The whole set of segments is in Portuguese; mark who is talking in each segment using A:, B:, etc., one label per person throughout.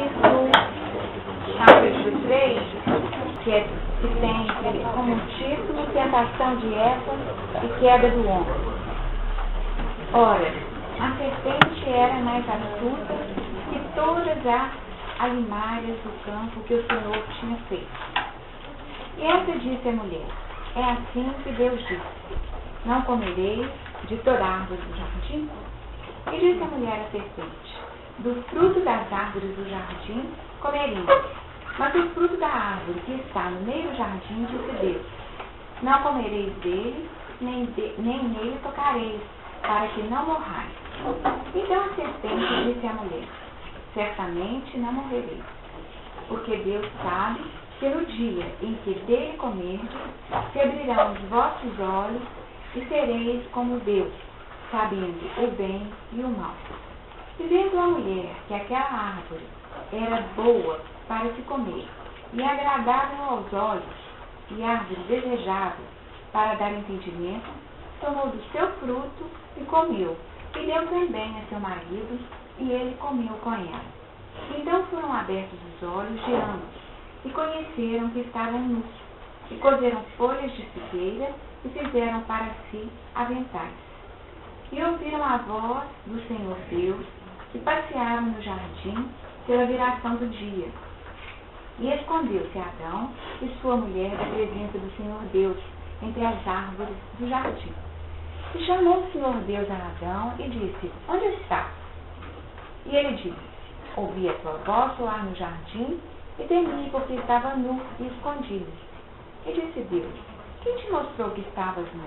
A: texto, capítulo 3, que tem como título Tentação de Eva e Queda do Homem. Ora, a serpente era mais astuta que todas as alimárias do campo que o Senhor tinha feito. E essa disse a mulher: é assim que Deus disse: não comereis de toda árvore do jardim? E disse a mulher à serpente: do fruto das árvores do jardim comereis, mas do fruto da árvore que está no meio do jardim, disse Deus: não comereis dele, nem nele tocareis, para que não morrais. Então a serpente disse à mulher: certamente não morrereis, porque Deus sabe que no dia em que dele comerdes, se abrirão os vossos olhos e sereis como Deus, sabendo o bem e o mal. E vendo a mulher que aquela árvore era boa para se comer, e agradável aos olhos, e árvore desejável para dar entendimento, tomou do seu fruto e comeu, e deu também a seu marido, e ele comeu com ela. Então foram abertos os olhos de ambos, e conheceram que estavam nus, e cozeram folhas de figueira, e fizeram para si aventais. E ouviram a voz do Senhor Deus, e passearam no jardim pela viração do dia. E escondeu-se Adão e sua mulher da presença do Senhor Deus entre as árvores do jardim. E chamou o Senhor Deus a Adão e disse: onde estás? E ele disse: ouvi a tua voz soar no jardim, e temi, porque estava nu e escondido. E disse Deus: quem te mostrou que estavas nu?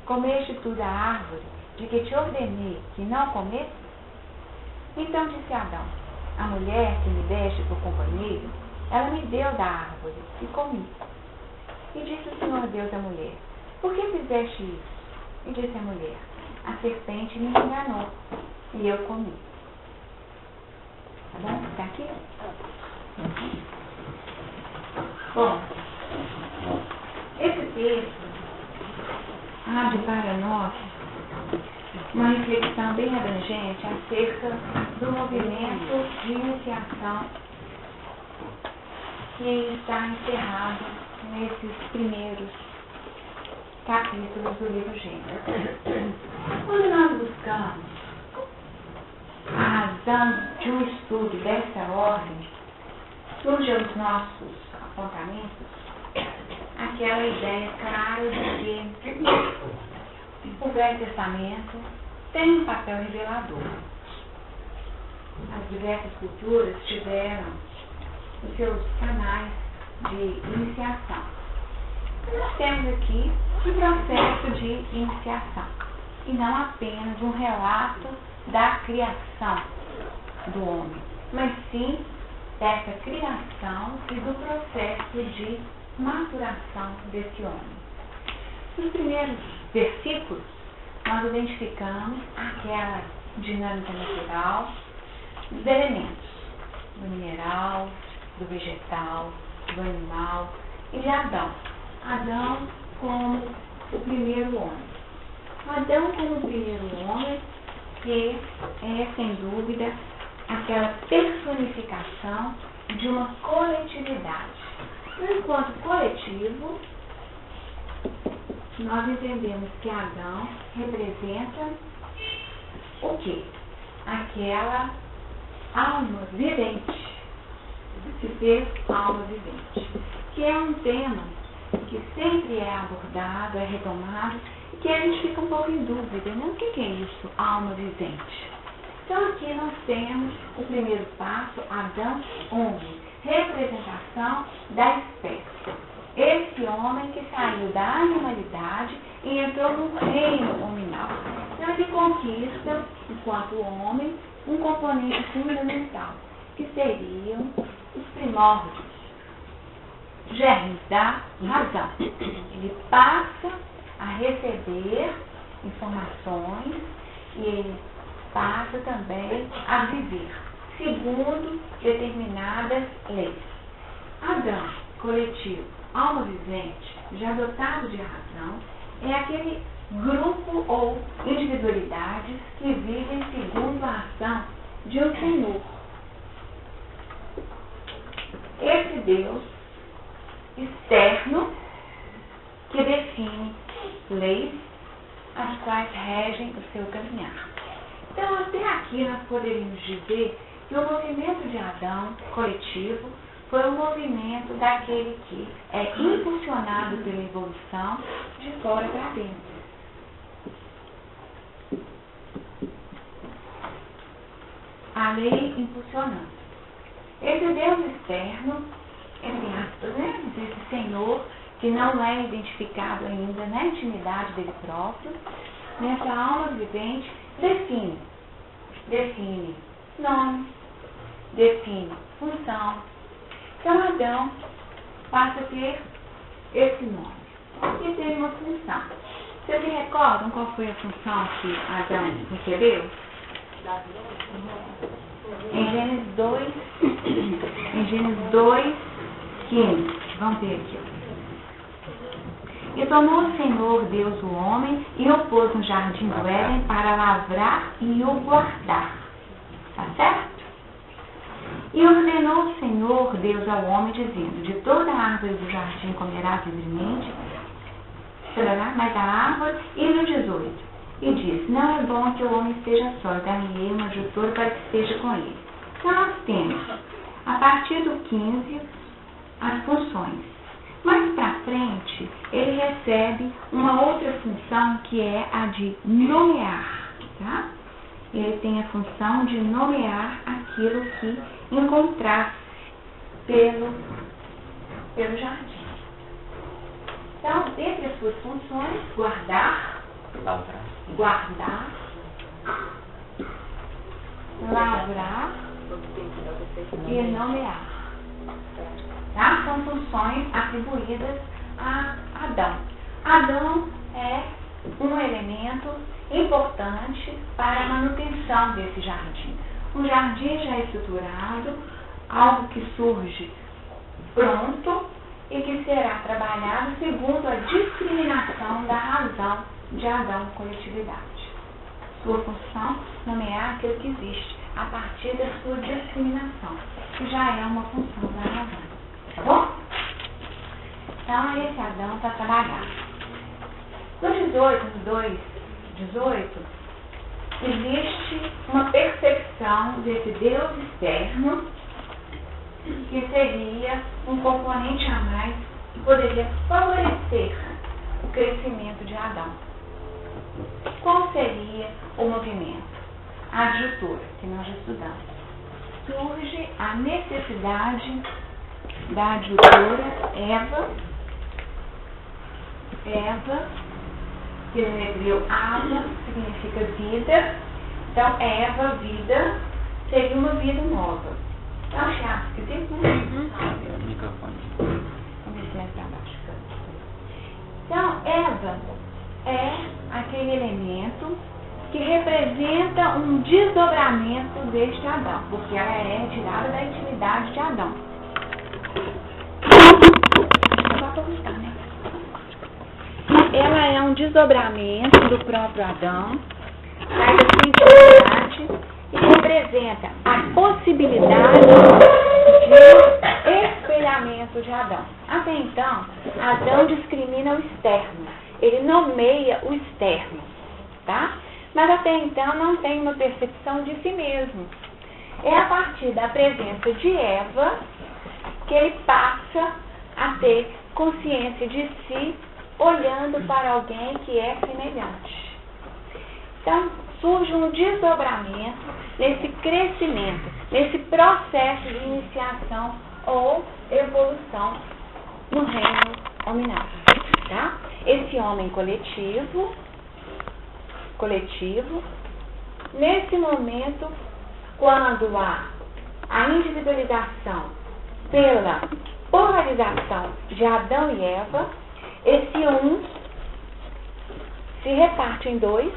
A: Comeste tu da árvore de que te ordenei que não comesse? Então disse Adão: a mulher que me deste por companheiro, ela me deu da árvore, e comi. E disse o Senhor Deus à mulher: por que fizeste isso? E disse a mulher: a serpente me enganou, e eu comi. Tá bom? Está aqui? Bom, esse texto abre para nós uma reflexão bem abrangente acerca do movimento de iniciação que está encerrado nesses primeiros capítulos do livro Gênesis. Quando nós buscamos a razão de um estudo dessa ordem, surge aos nossos apontamentos aquela ideia clara de que o Velho Testamento tem um papel revelador. As diversas culturas tiveram os seus canais de iniciação. Nós temos aqui um processo de iniciação, e não apenas um relato da criação do homem, mas sim dessa criação e do processo de maturação desse homem. Nos primeiros versículos, nós identificamos aquela dinâmica natural dos elementos, do mineral, do vegetal, do animal e de Adão. Adão como o primeiro homem. Adão como o primeiro homem, que é, sem dúvida, aquela personificação de uma coletividade. Enquanto coletivo, nós entendemos que Adão representa o quê? Aquela alma vivente, se fez alma vivente, que é um tema que sempre é abordado, é retomado, e que a gente fica um pouco em dúvida, né? O que é isso, alma vivente? Então aqui nós temos o primeiro passo, Adão, homem, representação da espécie. Esse homem que saiu da animalidade e entrou no reino hominal. Então ele conquista, enquanto homem, um componente fundamental, que seriam os primórdios, germes da razão. Ele passa a receber informações e ele passa também a viver segundo determinadas leis. Adão, coletivo, alma vivente, já dotado de razão, é aquele grupo ou individualidades que vivem segundo a ação de um Senhor. esse Deus externo que define leis as quais regem o seu caminhar. Então, até aqui nós poderíamos dizer que o movimento de Adão coletivo foi um movimento daquele que é impulsionado pela evolução de fora para dentro. A lei impulsionando. Esse Deus externo, entre aspas, né? Esse Senhor que não é identificado ainda na intimidade dele próprio, nessa alma vivente, define nome, define função. Então Adão passa a ter esse nome e tem uma função. Vocês se recordam qual foi a função que Adão recebeu? Em Gênesis 2, 15. Vamos ver aqui. E tomou o Senhor Deus o homem e o pôs no jardim do Éden para lavrar e o guardar. Tá certo? E ordenou o Senhor Deus ao homem, dizendo: de toda a árvore do jardim comerás livremente, mas a árvore, e no 18. E diz: não é bom que o homem esteja só, dar-lhe-ei uma ajutora para que esteja com ele. Então nós temos, a partir do 15, as funções. Mais para frente, ele recebe uma outra função que é a de nomear, tá? Ele tem a função de nomear aquilo que encontrasse pelo jardim. Então, dentre as suas funções, guardar, lavrar e nomear. Tá? São funções atribuídas a Adão. Adão é um elemento importante para a manutenção desse jardim. Um jardim já estruturado, algo que surge pronto e que será trabalhado segundo a discriminação da razão de Adão coletividade. Sua função nomear aquilo que existe a partir da sua discriminação, que já é uma função da razão. Tá bom? Então, esse Adão está trabalhado. No 18, existe uma percepção desse Deus externo que seria um componente a mais que poderia favorecer o crescimento de Adão. Qual seria o movimento? A adjutora, que nós já estudamos. Surge a necessidade da adjutora Eva, que no hebreu Ava significa vida. Então, Eva, vida, seria uma vida nova. Então, achei esquisito, né? Vamos ver aqui abaixo. Então, Eva é aquele elemento que representa um desdobramento deste Adão, porque ela é tirada da intimidade de Adão. Só para gostar, né? Ela é um desdobramento do próprio Adão, sai da sua intimidade e representa a possibilidade de espelhamento de Adão. Até então, Adão discrimina o externo, ele nomeia o externo, tá? Mas até então não tem uma percepção de si mesmo. É a partir da presença de Eva que ele passa a ter consciência de si, olhando para alguém que é semelhante. Então, surge um desdobramento nesse crescimento, nesse processo de iniciação ou evolução no reino hominal. Tá? Esse homem coletivo, nesse momento, quando há a individualização pela polarização de Adão e Eva, esse um se reparte em dois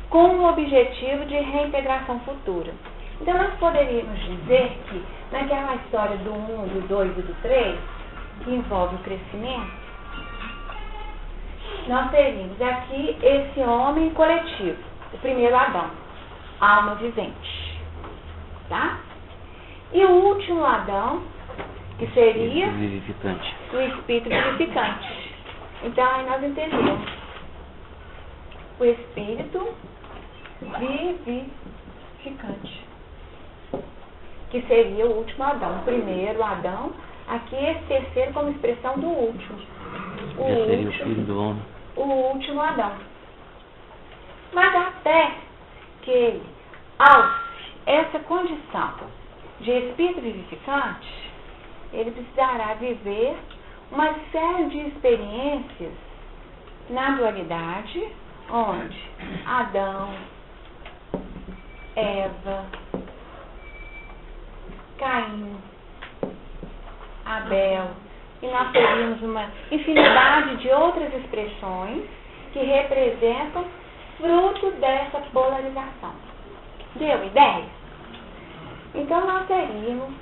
A: com o objetivo de reintegração futura. Então, nós poderíamos dizer que naquela história do 1, do 2 e do 3, que envolve o crescimento, nós teríamos aqui esse homem coletivo, o primeiro Adão, alma vivente, tá? E o último Adão que seria
B: vivificante.
A: o espírito vivificante. Então, aí nós entendemos o espírito vivificante, que seria o último Adão. O primeiro Adão, aqui esse terceiro como expressão do último.
B: Já seria o filho do homem.
A: O último Adão. Mas até que ele alce essa condição de espírito vivificante, ele precisará viver uma série de experiências na dualidade, onde Adão, Eva, Caim, Abel, e nós teríamos uma infinidade de outras expressões que representam fruto dessa polarização. Deu ideia? Então nós teríamos,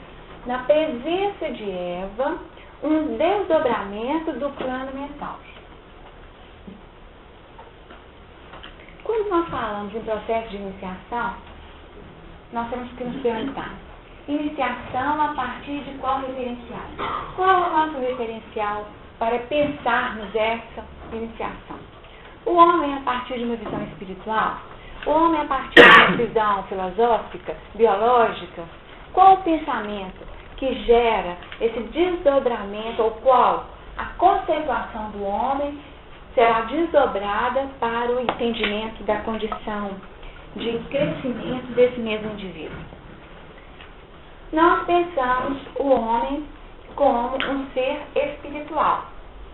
A: na presença de Eva, um desdobramento do plano mental. Quando nós falamos em processo de iniciação, nós temos que nos perguntar: iniciação a partir de qual referencial? Qual é o nosso referencial para pensarmos essa iniciação? O homem a partir de uma visão espiritual? O homem a partir de uma visão filosófica, biológica? Qual o pensamento que gera esse desdobramento, ou qual a conceituação do homem será desdobrada para o entendimento da condição de crescimento desse mesmo indivíduo? Nós pensamos o homem como um ser espiritual.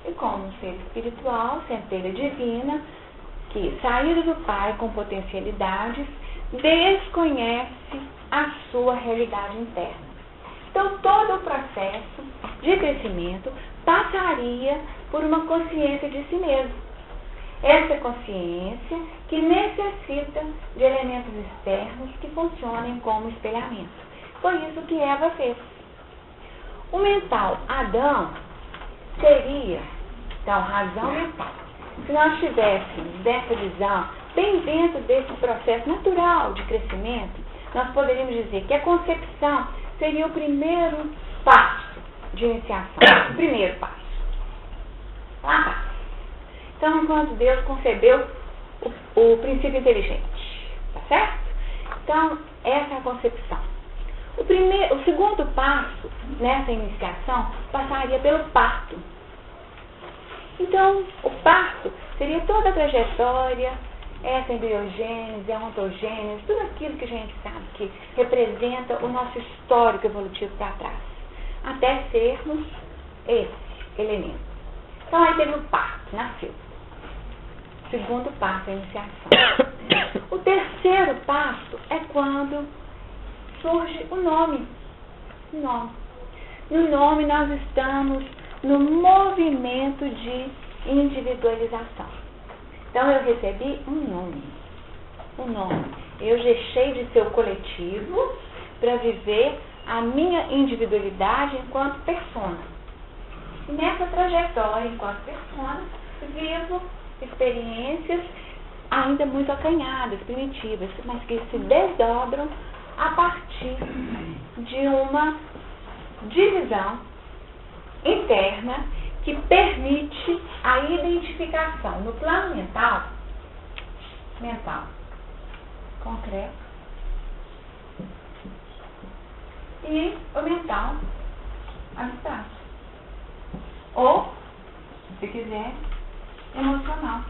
A: E como um ser espiritual, centelha divina, que, saído do Pai com potencialidades, desconhece a sua realidade interna. Então, todo o processo de crescimento passaria por uma consciência de si mesmo. Essa consciência que necessita de elementos externos que funcionem como espelhamento. Foi isso que Eva fez. O mental Adão seria, então, razão mental. Se nós tivéssemos dessa visão, bem dentro desse processo natural de crescimento, nós poderíamos dizer que a concepção seria o primeiro passo de iniciação. O primeiro passo. Lá atrás. Então, enquanto Deus concebeu o princípio inteligente. Tá certo? Então, essa é a concepção. O segundo passo nessa iniciação passaria pelo parto. Então, o parto seria toda a trajetória, essa embriogênese, a ontogênese, tudo aquilo que a gente sabe que representa o nosso histórico evolutivo para trás, até sermos esse elemento. Então, aí teve o parto, nasceu. Segundo passo, a iniciação. O terceiro passo é quando surge o nome. No nome nós estamos no movimento de individualização. Então eu recebi um nome. Eu deixei de ser o coletivo para viver a minha individualidade enquanto persona. E nessa trajetória enquanto persona, vivo experiências ainda muito acanhadas, primitivas, mas que se desdobram a partir de uma divisão interna que permite a identificação no plano mental concreto, e o mental abstrato, ou, se quiser, emocional.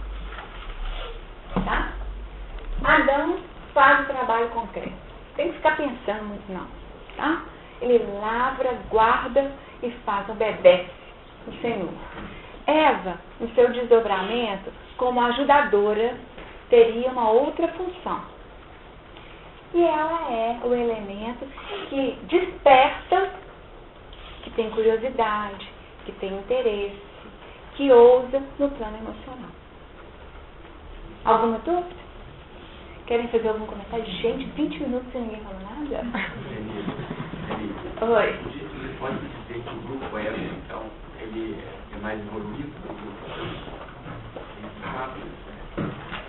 A: Tá? Adão faz o trabalho concreto. Tem que ficar pensando muito não. Tá? Ele lavra, guarda e faz o bebê, o Senhor. Eva, no seu desdobramento, como ajudadora, teria uma outra função. E ela é o elemento que desperta, que tem curiosidade, que tem interesse, que ousa no plano emocional. Alguma dúvida? Querem fazer algum comentário? Gente, 20 minutos sem ninguém falar nada? Oi.
C: Você pode dizer que o grupo Eva, então, ele é mais evoluído do grupo?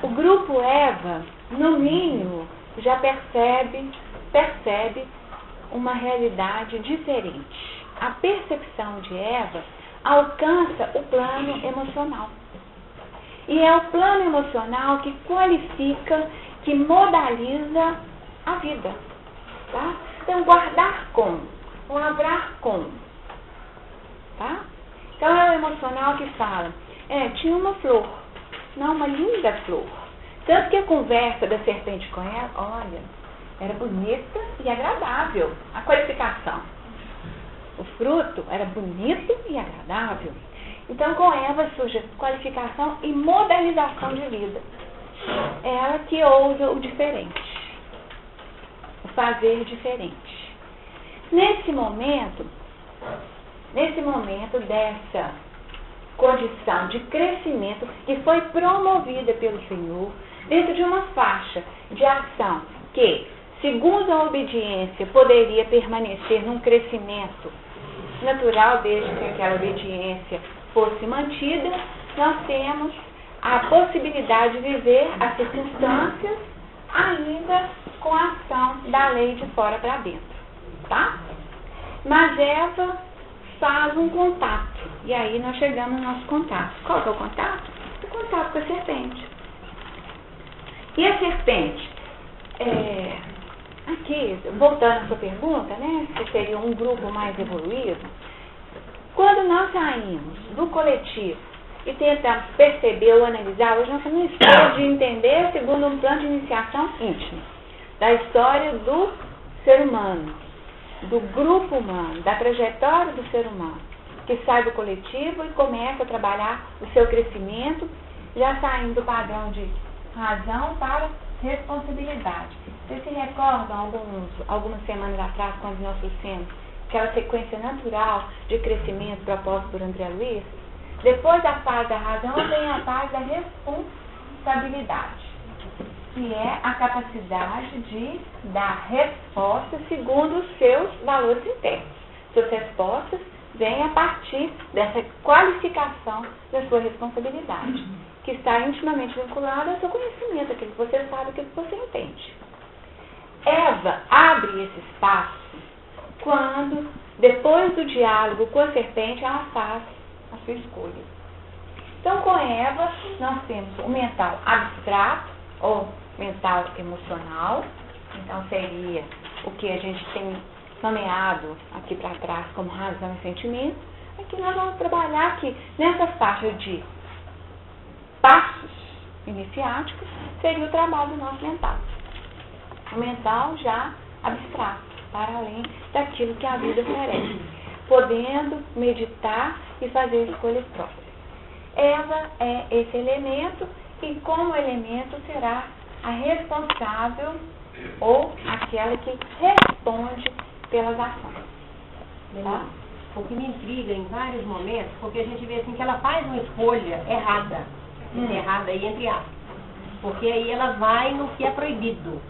A: O grupo Eva, no mínimo, já percebe uma realidade diferente. a percepção de Eva alcança o plano emocional. E é o plano emocional que qualifica, que modaliza a vida. Tá? Então, guardar com, lavrar com. Tá? Então, é o emocional que fala, tinha uma flor, uma linda flor. Tanto que a conversa da serpente com ela, olha, era bonita e agradável, a qualificação. O fruto era bonito e agradável. Então, com Eva surge qualificação e modelização de vida. Ela que ousa o diferente, o fazer diferente. Nesse momento dessa condição de crescimento que foi promovida pelo Senhor, dentro de uma faixa de ação que, segundo a obediência, poderia permanecer num crescimento natural desde que aquela obediência fosse mantida, nós temos a possibilidade de viver as circunstâncias ainda com a ação da lei de fora para dentro, tá? Mas Eva faz um contato, e aí nós chegamos no nosso contato. Qual que é o contato? O contato com a serpente. E a serpente, aqui, voltando à sua pergunta, né, se seria um grupo mais evoluído, quando nós saímos do coletivo e tentamos perceber ou analisar, hoje nós estamos no estágio de entender segundo um plano de iniciação íntimo, da história do ser humano, do grupo humano, da trajetória do ser humano, que sai do coletivo e começa a trabalhar o seu crescimento, já saindo do padrão de razão para responsabilidade. Vocês se recordam, algumas semanas atrás, quando nós trouxemos aquela sequência natural de crescimento proposta por André Luiz? Depois da fase da razão, vem a fase da responsabilidade, que é a capacidade de dar resposta segundo os seus valores internos. Suas respostas vêm a partir dessa qualificação da sua responsabilidade, que está intimamente vinculada ao seu conhecimento, aquilo que você sabe, aquilo que você entende. Eva abre esse espaço quando, depois do diálogo com a serpente, ela faz a sua escolha. Então, com Eva, nós temos o mental abstrato, ou mental emocional. Então, seria o que a gente tem nomeado aqui para trás como razão e sentimento. Aqui nós vamos trabalhar aqui nessa faixa de passos iniciáticos, seria o trabalho do nosso mental. O mental já abstrato, para além daquilo que a vida oferece, podendo meditar e fazer escolhas próprias. Eva é esse elemento e, como elemento, será a responsável ou aquela que responde pelas ações. Tá?
D: O que me intriga em vários momentos, porque a gente vê assim que ela faz uma escolha errada, errada aí entre aspas, porque aí ela vai no que é proibido.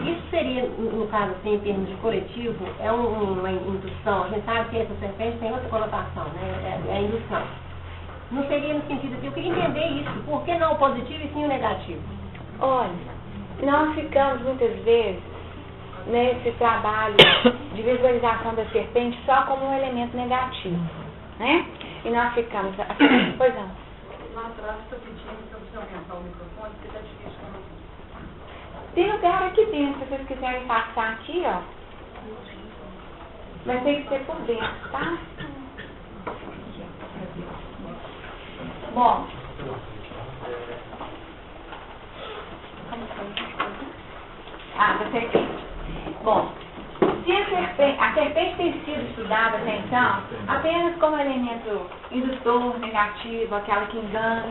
D: Isso seria, no caso assim, em termos de coletivo, é uma indução. A gente sabe que essa serpente tem outra conotação, né? É a indução. Não seria no sentido assim, eu queria entender isso, por que não o positivo e sim o negativo?
A: Olha, nós ficamos muitas vezes nesse trabalho de visualização da serpente só como um elemento negativo, né? E nós ficamos assim, pois não.
E: Nossa, estou pedindo para você aumentar o microfone, porque está difícil para ouvir.
A: Tem lugar aqui dentro, se vocês quiserem passar aqui, ó. Vai ter que ser por dentro, tá? Bom. Da serpente. Bom, se a serpente tem sido estudada até então apenas como elemento indutor, negativo, aquela que engana,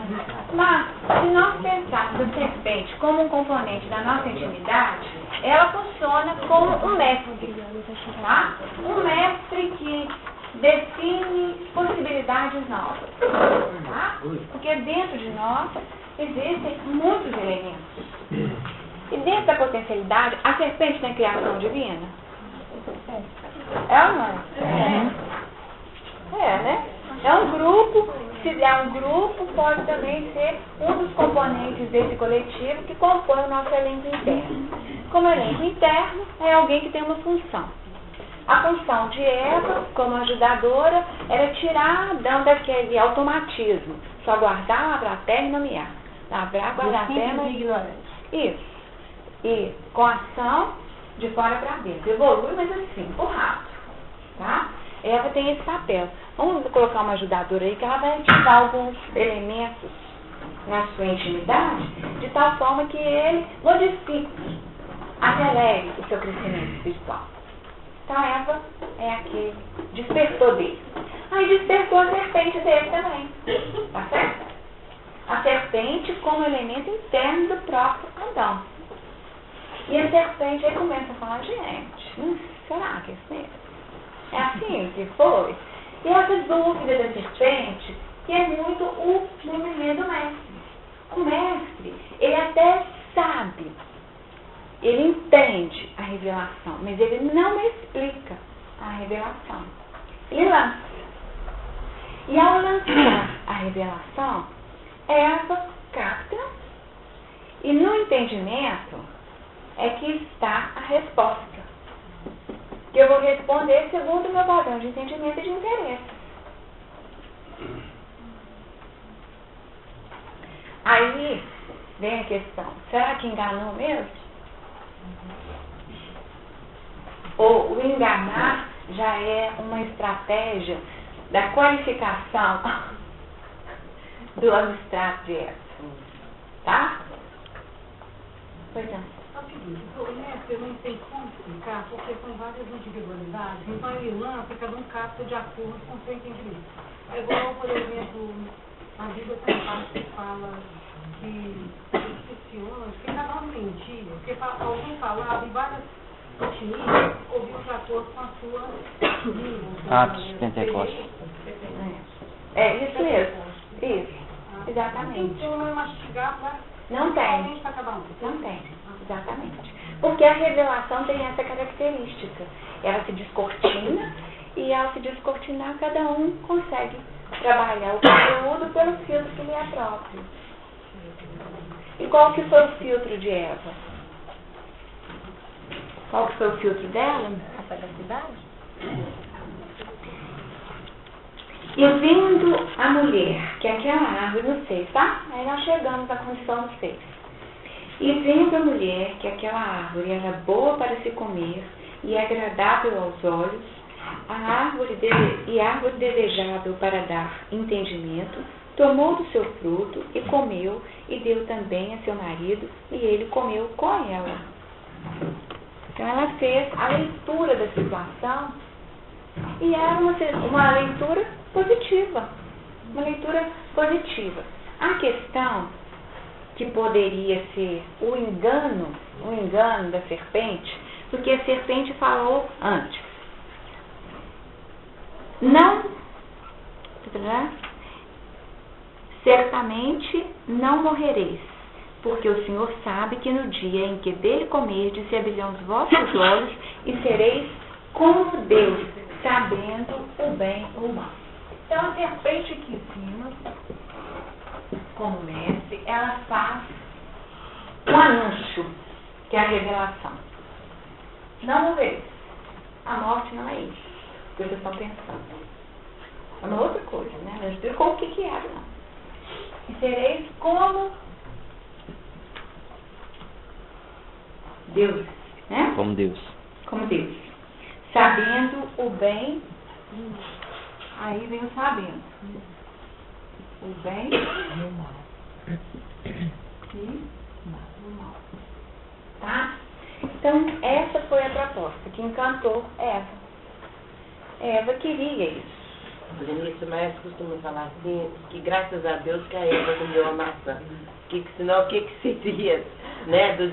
A: mas se nós pensarmos a serpente como um componente da nossa intimidade, ela funciona como um mestre, tá? Um mestre que define possibilidades novas, tá? Porque dentro de nós existem muitos elementos. E dentro da potencialidade, a serpente tem criação divina? É ou não é? Né? É um grupo, se é um grupo, pode também ser um dos componentes desse coletivo que compõe o nosso elenco interno. Como elenco interno, é alguém que tem uma função. A função de Eva, como ajudadora, era tirar Adão daquele automatismo. Só guardar, lavrar a terra e nomear. Lavrar, guardar a terra.
D: Simples e ignorante.
A: Isso. E com ação de fora para dentro. Evolui, mas assim, por rápido. Tá? Eva tem esse papel. Vamos colocar uma ajudadora aí que ela vai ativar alguns elementos na sua intimidade, de tal forma que ele modifique, acelere o seu crescimento espiritual. Então Eva é aquele despertou dele. Aí despertou a serpente dele também. Tá certo? A serpente como elemento interno do próprio Adão. E a serpente aí começa a falar, gente, será que é isso mesmo? É assim que foi? E essa dúvida da serpente, que é muito o movimento do mestre. O mestre, ele até sabe, ele entende a revelação, mas ele não explica a revelação. Ele lança. E ao lançar a revelação, Eva capta, e no entendimento é que está a resposta. Que eu vou responder segundo o meu padrão de entendimento e de interesse. Aí vem a questão, será que enganou mesmo? Ou o enganar já é uma estratégia da qualificação do abstrato de Eva? Tá? Pois não.
E: É o seguinte, o mestre não tem como explicar, porque são várias individualidades, então ele lança, cada um capta de acordo com o seu entendimento. É igual, por exemplo, a Bíblia tem parte que fala de discussões, que cada um mentia, porque alguém falava e várias etnias ouviam de acordo com a sua língua.
B: Atos Pentecostes.
A: É isso mesmo. Isso. Exatamente.
E: Então não é mastigar para
A: Não tem.
E: para cada um.
A: Não tem. Exatamente. Porque a revelação tem essa característica. Ela se descortina e ao se descortinar, cada um consegue trabalhar o conteúdo pelo filtro que lhe é próprio. E qual que foi o filtro de Eva? Qual que foi o filtro dela?
D: A sagacidade?
A: E vindo a mulher, que é aquela árvore no 6, tá? Aí nós chegamos à condição do 6. E vendo a mulher, que aquela árvore era boa para se comer e agradável aos olhos, árvore desejável para dar entendimento, tomou do seu fruto e comeu, e deu também a seu marido, e ele comeu com ela. Então ela fez a leitura da situação, e era uma leitura positiva. Uma leitura positiva. A questão que poderia ser o engano da serpente, porque a serpente falou antes. Não, certamente não morrereis, porque o Senhor sabe que no dia em que dele comerdes se abrirão os vossos olhos e sereis como Deus, sabendo o bem e o mal. Então a serpente aqui em cima, como mestre, ela faz um anúncio, que é a revelação. Não morrereis. A morte não é isso que vocês estão pensando. É uma outra coisa, né? Não explicou o que era, não. E sereis como Deus, né?
B: Como Deus.
A: Como Deus. Sabendo o bem, aí vem o sabendo. O bem e o mal. Tá? Então, essa foi a proposta que encantou Eva. Eva queria isso.
F: Denise, mas costuma falar assim, que graças a Deus que a Eva comeu a maçã. Senão o que seria, né,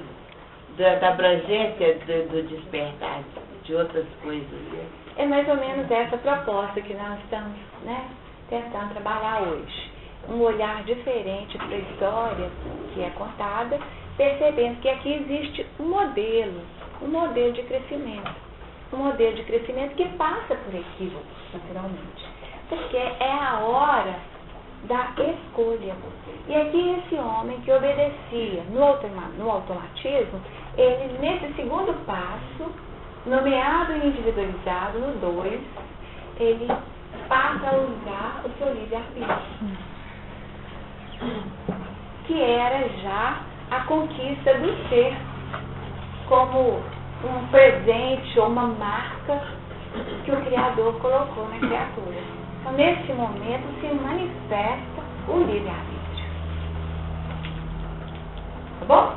F: da abrangência do despertar de outras coisas, né?
A: É mais ou menos essa proposta que nós estamos, né, tentando trabalhar hoje. Um olhar diferente para a história que é contada, percebendo que aqui existe um modelo de crescimento. Um modelo de crescimento que passa por equívocos, naturalmente. Porque é a hora da escolha. E aqui esse homem que obedecia no automatismo, ele nesse segundo passo, Nomeado e individualizado no 2, ele passa a usar o seu livre-arbítrio, que era já a conquista do ser como um presente ou uma marca que o Criador colocou na criatura. Então, nesse momento, se manifesta o livre-arbítrio. Tá bom?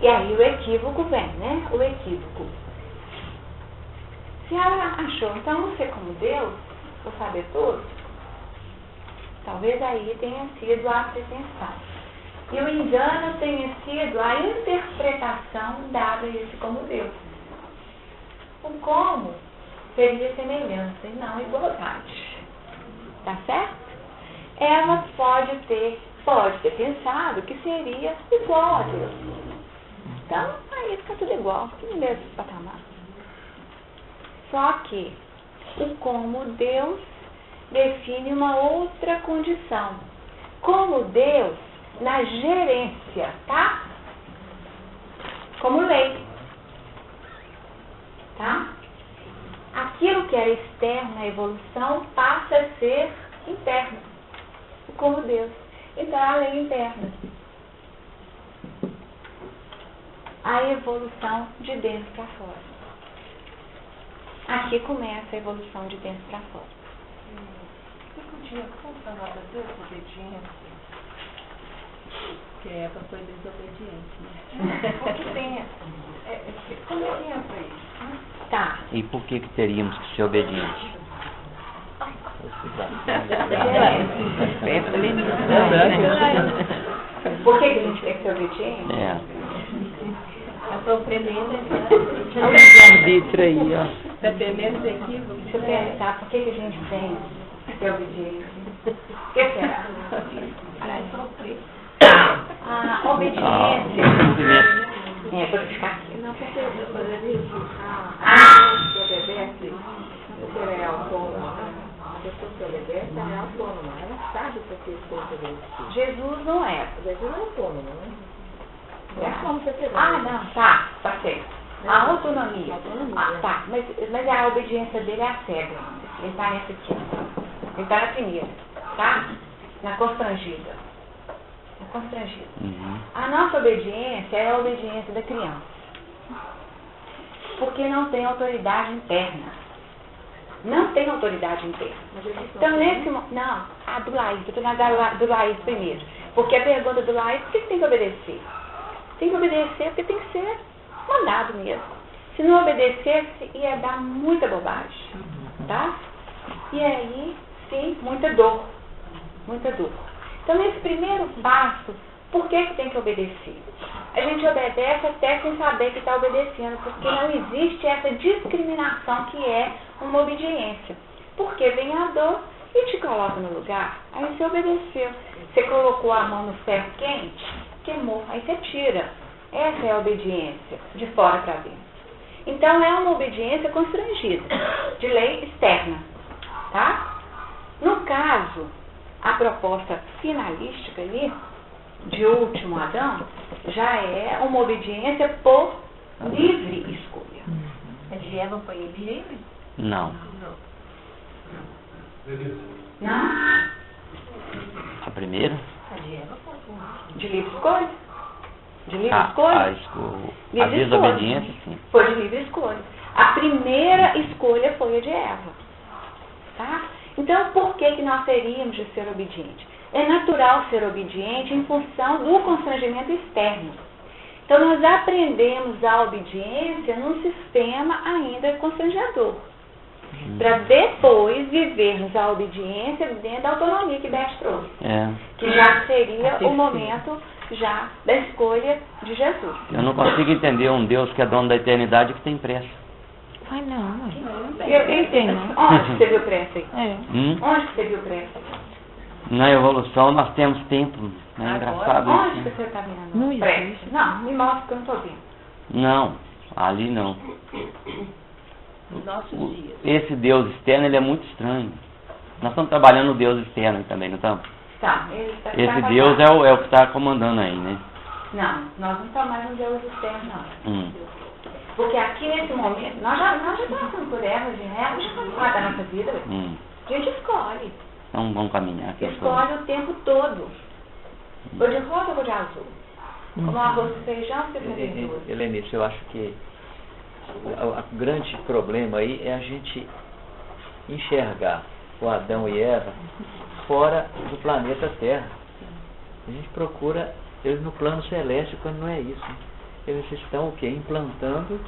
A: E aí o equívoco vem, né? O equívoco. Se ela achou, então, não ser como Deus, vou saber tudo, talvez aí tenha sido a pretensão. E o engano tenha sido a interpretação dada a esse como Deus. O como seria semelhança e não igualdade. Tá certo? Ela pode ter pensado que seria igual a Deus. Então, aí fica tudo igual, tudo no mesmo patamar. Só que o como Deus define uma outra condição. Como Deus na gerência, tá? Como lei. Tá? Aquilo que era externo na evolução passa a ser interno. Como Deus. Então, a lei interna. A evolução de dentro para fora. Aqui começa a evolução de dentro para fora.
G: Você podia contar nada da desobediência? Que Eva foi desobediente, né? Porque tem como é que entra isso, né?
A: Tá.
B: E por que teríamos que ser obedientes?
A: Por que a gente tem que ser obediente?
B: É.
D: A sofrimento
B: Arbítrio aí, ó.
D: dependendo do equívoco.
A: Deixa eu pensar, por que a gente tem que ser obediente? O que será? A obediência. Vou ficar aqui.
E: Não, porque eu poderia que obedece, você é autônomo. A pessoa que obedece é autônoma, ela sabe por que foi obedecido.
A: Jesus não é.
E: Jesus é autônomo, né? Não é como você pegou.
A: Não, tá certo. A autonomia.
E: Autonomia.
A: Tá, mas a obediência dele é a cega. Ele tá nessa aqui. Ele tá na primeira, tá? Na constrangida. Na constrangida.
B: Uhum.
A: A nossa obediência é a obediência da criança. Porque não tem autoridade interna. Não tem autoridade interna. Então, nesse momento. Não, a do Laís. Eu estou na do Laís primeiro. Porque a pergunta do Laís, por que tem que obedecer? Tem que obedecer porque tem que ser mandado mesmo. Se não obedecesse, ia dar muita bobagem. Tá? E aí, sim, muita dor. Muita dor. Então, nesse primeiro passo, por que tem que obedecer? A gente obedece até sem saber que está obedecendo, porque não existe essa discriminação que é uma obediência. Porque vem a dor e te coloca no lugar. Aí você obedeceu. Você colocou a mão no ferro quente, queimou. Aí você tira. Essa é a obediência, de fora para dentro. Então, é uma obediência constrangida, de lei externa. Tá? No caso, a proposta finalística ali, de último Adão, já é uma obediência por livre escolha.
D: A de Eva foi livre?
B: Não.
A: Não?
B: A primeira?
D: A de Eva foi.
A: De livre escolha? De livre
B: A
A: escolha?
B: a
A: Livre
B: desobediência, sim.
A: Foi de livre escolha. A primeira escolha foi a de Eva. Tá? Então, por que nós teríamos de ser obedientes? É natural ser obediente em função do constrangimento externo. Então, nós aprendemos a obediência num sistema ainda constrangedor. Para depois vivermos a obediência dentro da autonomia que Beth trouxe.
B: É.
A: Que já seria o momento já da escolha de Jesus.
B: Eu não consigo entender um Deus que é dono da eternidade que tem pressa.
H: Ai, não.
A: Eu entendo. Onde você viu pressa aí?
H: É.
A: Onde que você viu pressa?
B: Na evolução nós temos tempo. É engraçado
A: Onde
B: isso.
A: que você está vendo?
H: Não
A: pressa?
H: existe.
A: Não, me mostra que eu não estou vendo.
B: Não, ali não.
G: Nos nossos dias.
B: Esse Deus externo, ele é muito estranho. Nós estamos trabalhando o Deus externo também, não estamos?
A: Tá, ele está
B: Esse Deus é o que está comandando aí, né?
A: Não, nós não estamos mais no Deus externo, não. Porque aqui nesse momento, nós já passamos por erros de erros, já faz parte da nossa vida. A gente escolhe.
B: Então vamos caminhar aqui.
A: Escolhe o tempo todo. Vou de rosa ou vou de azul? Como arroz e feijão, você tem duas.
H: Helenice, eu acho que o grande problema aí é a gente enxergar o Adão e Eva fora do planeta Terra. A gente procura eles no plano celeste quando não é isso. Eles estão o quê? Implantando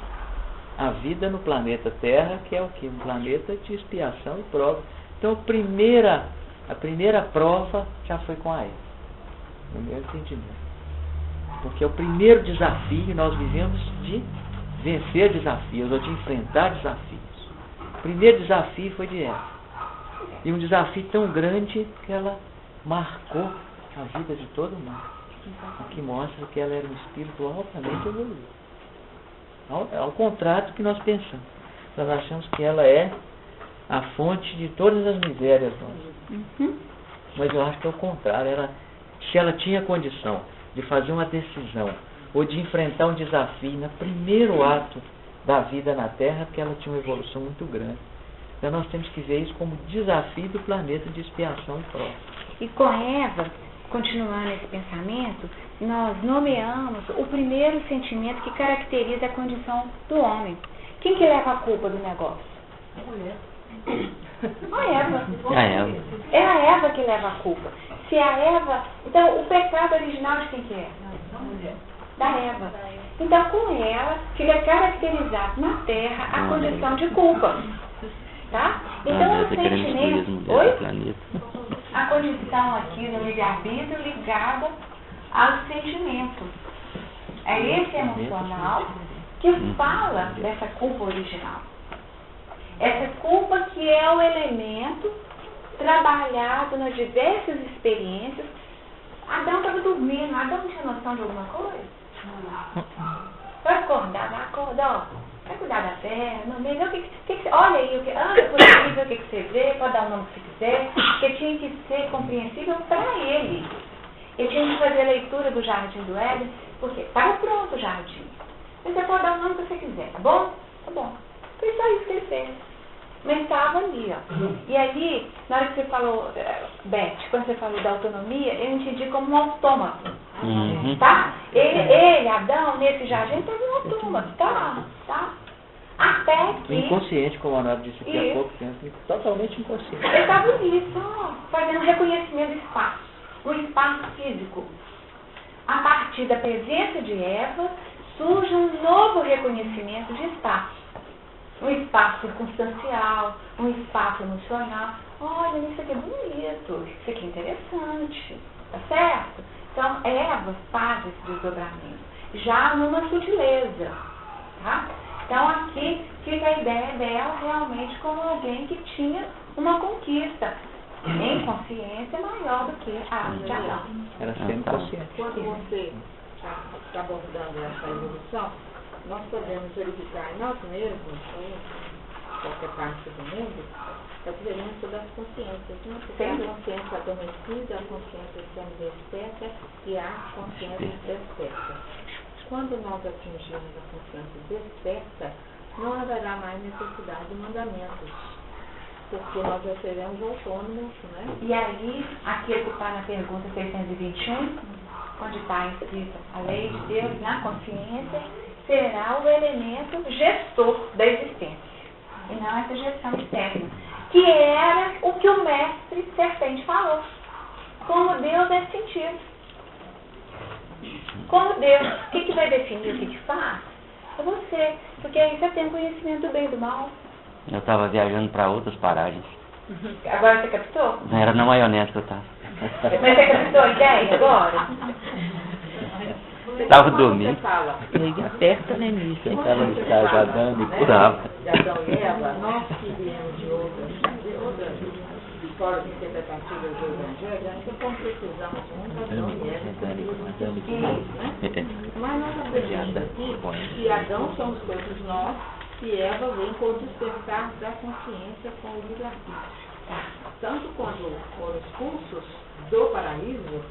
H: a vida no planeta Terra, que é o quê? Um planeta de expiação e prova. Então a primeira prova já foi com a Eva. No meu entendimento. Porque é o primeiro desafio, nós vivemos de vencer desafios, ou de enfrentar desafios. O primeiro desafio foi de Eva. E um desafio tão grande que ela marcou a vida de todo mundo. O que mostra que ela era um espírito altamente evoluído. Ao contrário do que nós pensamos. Nós achamos que ela é a fonte de todas as misérias nossas. Mas eu acho que é o contrário. Se ela tinha condição de fazer uma decisão ou de enfrentar um desafio no primeiro ato da vida na Terra, porque ela tinha uma evolução muito grande. Então nós temos que ver isso como desafio do planeta de expiação e prova.
A: E com Eva, continuando esse pensamento, nós nomeamos o primeiro sentimento que caracteriza a condição do homem. Quem que leva a culpa do negócio? A mulher. A Eva. É a Eva que leva a culpa. Se a Eva... Então, o pecado original de quem que é? Da Eva. Então, com ela, fica caracterizado na Terra a condição de culpa. Tá? Então, o sentimento... Oi? A condição aqui do livre-arbítrio ligada aos sentimentos. É esse emocional que fala dessa culpa original. Essa culpa que é o elemento trabalhado nas diversas experiências. Adão estava dormindo. Adão não tinha noção de alguma coisa? Vai acordar, vai acordar. Vai cuidar da terra, não vê, olha aí, anda por aí, vê o que você vê, pode dar o nome que você quiser, porque tinha que ser compreensível para ele. Ele tinha que fazer a leitura do Jardim do Éden, porque estava pronto o jardim. Mas você pode dar o nome que você quiser, tá bom? Tá bom. Foi só isso que ele fez. Mas estava ali, ó. E ali, na hora que você falou, Beth, quando você falou da autonomia, eu entendi como um autômato. Tá? Ele, Adão, nesse jardim, estava um autômato, tá? Até que...
H: Inconsciente, como a Ana disse aqui há pouco tempo, totalmente inconsciente.
A: Ele estava ali, só fazendo reconhecimento do espaço, um espaço físico. A partir da presença de Eva, surge um novo reconhecimento de espaço. Um espaço circunstancial, um espaço emocional. Olha, isso aqui é bonito, isso aqui é interessante, tá certo? Então, Eva faz esse desdobramento, já numa sutileza, tá? Então, aqui fica a ideia dela realmente como alguém que tinha uma conquista em consciência maior do que a de Adão.
H: Era sempre consciente.
E: Quando você está abordando essa evolução, nós podemos verificar em nós mesmos, em qualquer parte do mundo, a diferença das consciências, né? Porque a consciência adormecida, a consciência semi-desperta e a consciência desperta. Quando nós atingimos a consciência desperta, não haverá mais necessidade de mandamentos, porque nós já seremos autônomos, né?
A: E aí, aqui está na pergunta 621, onde está escrita a lei de Deus na consciência, será o elemento gestor da existência, e não essa gestão externa, que era o que o mestre Serpente falou. Como Deus é sentido. Como Deus, o que vai definir o que faz? É você, porque aí você tem conhecimento do bem e do mal.
B: Eu estava viajando para outras paragens.
A: Agora você captou?
B: Não era na maionese que eu estava.
A: Mas você captou a ideia agora?
B: Estava dormindo.
H: Aperta, né, Mícia? Estava no estágio Adão e
B: Estava.
E: De Adão e Eva, nós que viemos de outras formas interpretativas do Evangelho, ainda concretizamos muito Adão e Eva. Mas nós aprendemos aqui que Adão somos todos nós e Eva vem com o despertar da consciência com o livre-arbítrio. Tanto quando foram expulsos do paraíso,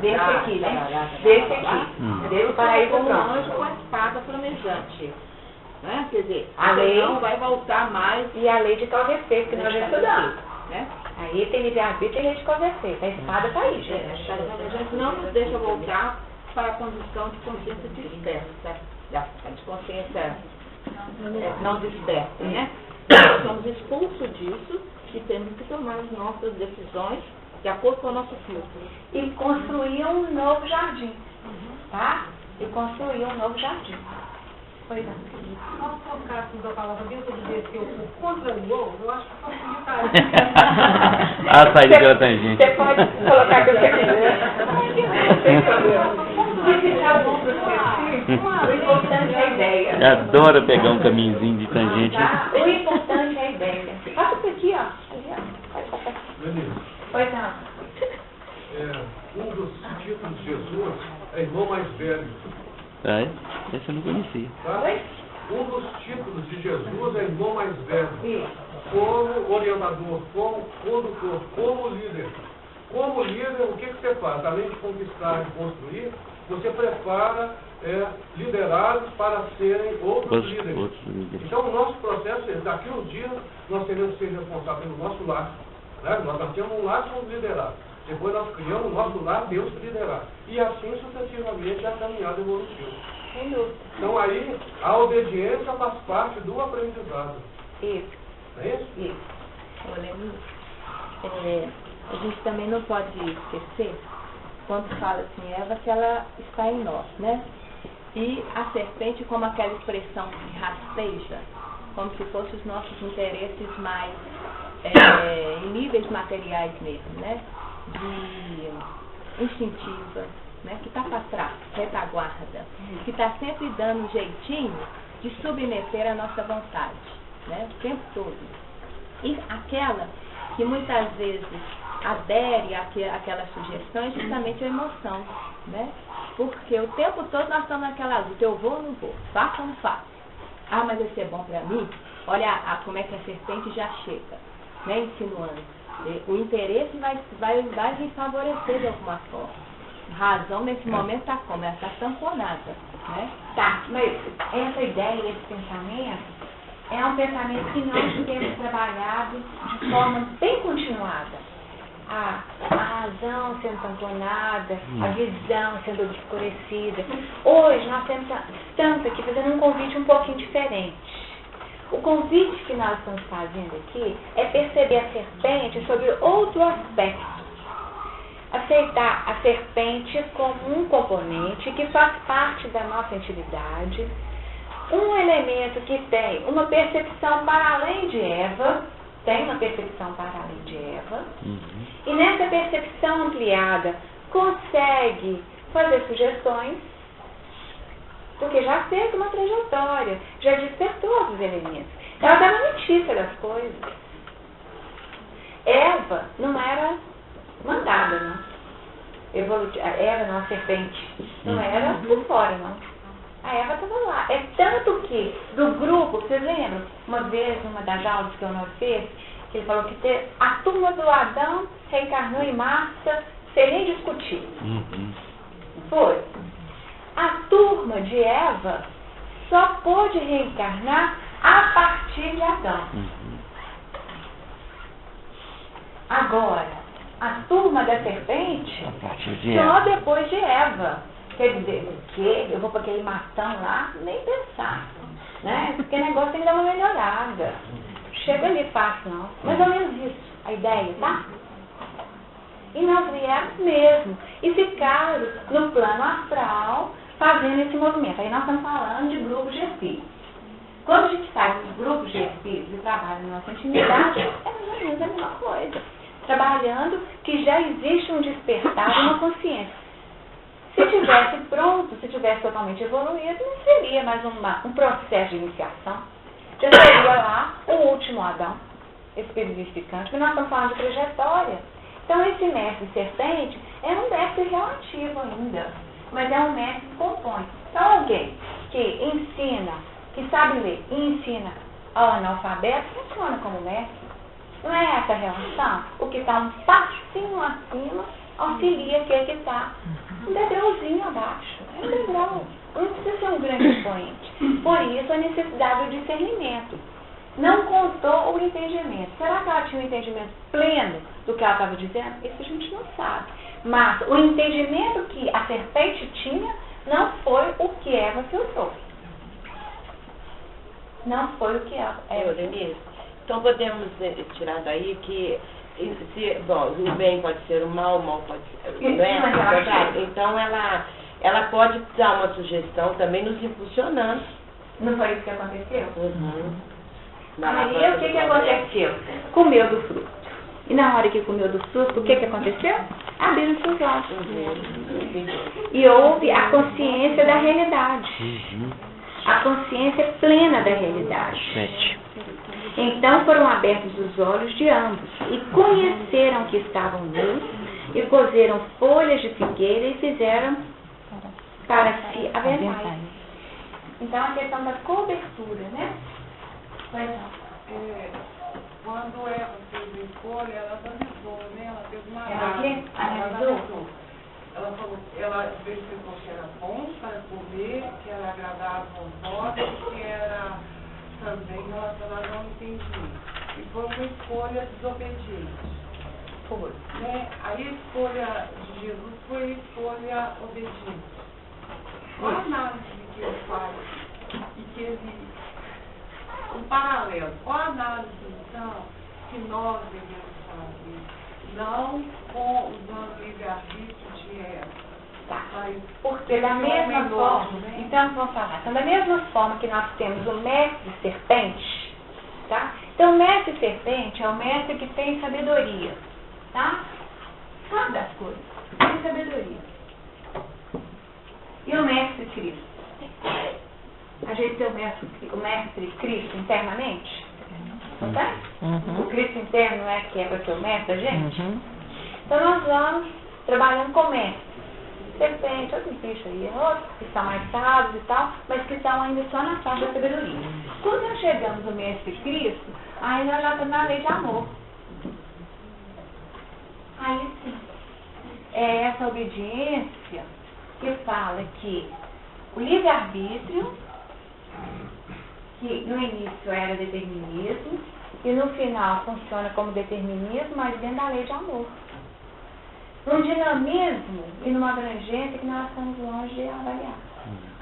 A: desse aqui, né? Desse aqui. Desse paraíso
E: como um anjo com a espada flamejante.
G: né? Quer dizer,
A: A lei
G: não vai voltar mais.
A: e a lei de causa e efeito, que nós já estudamos.
G: Né?
A: Aí tem livre-arbítrio e lei de causa e efeito. A espada tá aí, gente.
G: A gente não nos deixa voltar para a condição de consciência dispersa, de consciência não dispersa, né? Nós somos expulsos disso e temos que tomar as nossas decisões de acordo com o nosso filtro.
A: E construir um novo jardim, tá? E construir um novo jardim. Pois é.
E: Se nós trocássemos a palavra dentro de descer o contra o ou, eu acho que facilitaria.
B: Ah, sai de pela tangente.
A: Você pode colocar o que você quiser. Não tem problema. O importante é a ideia.
B: Eu adoro pegar um caminhozinho de tangente.
A: Tá? O importante é a ideia. Passa por aqui, ó. Ali, ó. Pode passar.
I: Denise,
A: Pois não.
I: um dos títulos de Jesus é irmão mais velho.
B: É, esse eu não conhecia.
I: Tá?
A: Oi?
I: Um dos títulos de Jesus é irmão mais velho.
A: Isso.
I: Como orientador, como condutor, como líder. Como líder, o que você faz? Além de conquistar e construir, você prepara liderados para serem outros líderes. Então, o nosso processo é, daqui uns dias, nós teremos que ser responsáveis pelo nosso lar. Né? Nós nascemos um lar, somos liderados. Depois nós criamos o nosso lar, Deus que liderar. E assim sucessivamente a caminhada evolutiva.
A: Sem dúvida.
I: Então aí a obediência faz parte do aprendizado.
A: Isso.
I: Não é isso?
A: Isso.
G: Olha, a gente também não pode esquecer, quando fala assim, Eva, que ela está em nós, né? E a serpente como aquela expressão que rasteja, como se fossem os nossos interesses mais em níveis materiais mesmo, né? De instintiva, né? Que está para trás, retaguarda, que está sempre dando um jeitinho de submeter a nossa vontade, né? O tempo todo. E aquela que muitas vezes adere àquelas sugestões, justamente a emoção, né? Porque o tempo todo nós estamos naquela luta, eu vou ou não vou, faço ou não faço. Ah, mas isso é bom para mim? Olha como é que a serpente já chega, né? Insinuando. O interesse vai me favorecer de alguma forma. A razão nesse momento está como? Ela está tamponada, né?
A: Tá, mas essa ideia, esse pensamento, é um pensamento que nós temos trabalhado de forma bem continuada. A razão sendo tamponada, a visão sendo obscurecida. Hoje nós estamos aqui fazendo um convite um pouquinho diferente. O convite que nós estamos fazendo aqui é perceber a serpente sobre outro aspecto. Aceitar a serpente como um componente que faz parte da nossa intimidade, um elemento que tem uma percepção para além de Eva, e nessa percepção ampliada consegue fazer sugestões, porque já fez uma trajetória, já despertou os elementos. Ela está na notícia das coisas. Eva não era mandada, não. Eva não, a serpente. Não era por fora, não. A Eva estava lá. É tanto que, do grupo, vocês lembram? Uma vez, uma das aulas que o Honor fez, que ele falou que a turma do Adão reencarnou em massa sem nem discutir. Foi. A turma de Eva só pôde reencarnar a partir de Adão. Agora, a turma da serpente
B: A partir de
A: só
B: Eva.
A: depois de Eva. Quer dizer, que eu vou para aquele matão lá, nem pensar. Né? Porque o negócio tem que dar uma melhorada. Chega ali fácil, não. Mais ou menos isso, a ideia, tá? E nós viemos mesmo. E ficaram no plano astral fazendo esse movimento. Aí nós estamos falando de grupos de espíritos. Quando a gente faz os grupos de espíritos e trabalha na nossa intimidade, é mais ou menos a mesma coisa. Trabalhando que já existe um despertar de uma consciência. Se tivesse pronto, se tivesse totalmente evoluído, não seria mais um processo de iniciação. Já seria lá o último Adão, espírito vivificante, porque nós estamos falando de trajetória. Então esse mestre serpente é um mestre relativo ainda, mas é um mestre que compõe. Então alguém que ensina, que sabe ler e ensina ao analfabeto, funciona como mestre. Não é essa a relação? O que está um passinho acima auxilia aquele que está um degrauzinho abaixo. É um degrau. não precisa ser um grande expoente. Por isso a necessidade do discernimento. Não contou o entendimento. Será que ela tinha um entendimento pleno do que ela estava dizendo? Isso a gente não sabe. Mas o entendimento que a serpente tinha não foi o que Eva filtrou. Não foi o que Eva
F: Denise, então podemos tirar daí que bom, o bem pode ser o mal pode ser
A: Isso,
F: não é? Então ela pode dar uma sugestão também nos impulsionando.
A: Não foi isso que aconteceu?
F: Aí
A: o que aconteceu? Comeu do fruto. E na hora que comeu do fruto, o que aconteceu? Abriram seus olhos. E houve a consciência da realidade. A consciência plena da realidade. Então foram abertos os olhos de ambos e conheceram que estavam nus e cozeram folhas de figueira e fizeram para si aventais. Então a questão da cobertura, né?
E: Quando ela fez a escolha, ela analisou, né? Ela fez uma
A: Analisou?
E: Ela falou, ela verificou que era bom para comer, que era agradável aos olhos, que era também relacionado ao entendimento. E foi uma escolha desobediente.
A: Foi.
E: Né? Aí a escolha de Jesus foi a escolha obediente. Qual a análise que ele faz e que ele... Um paralelo. Qual a análise, então, que nós devemos fazer? Não usando o livre-arbítrio de Eva.
A: Tá. Porque da mesma forma, então vamos falar, então da mesma forma que nós temos o mestre serpente, tá? Então o mestre serpente é o mestre que tem sabedoria, tá? Sabe das coisas, tem sabedoria. E o mestre Cristo? A gente tem o mestre Cristo internamente? Não tem? O Cristo interno é que é para ser o mestre da gente? Então nós vamos trabalhando com o mestre. Serpente, outros bichos aí, outros que são mais sábios e tal, mas que estão ainda só na fase da sabedoria. Quando nós chegamos no mestre Cristo, aí nós já estamos na lei de amor. Aí sim, é essa obediência que fala que o livre-arbítrio, que no início era determinismo, e no final funciona como determinismo, mas dentro da lei de amor. Num dinamismo e numa abrangência que nós estamos longe de avaliar.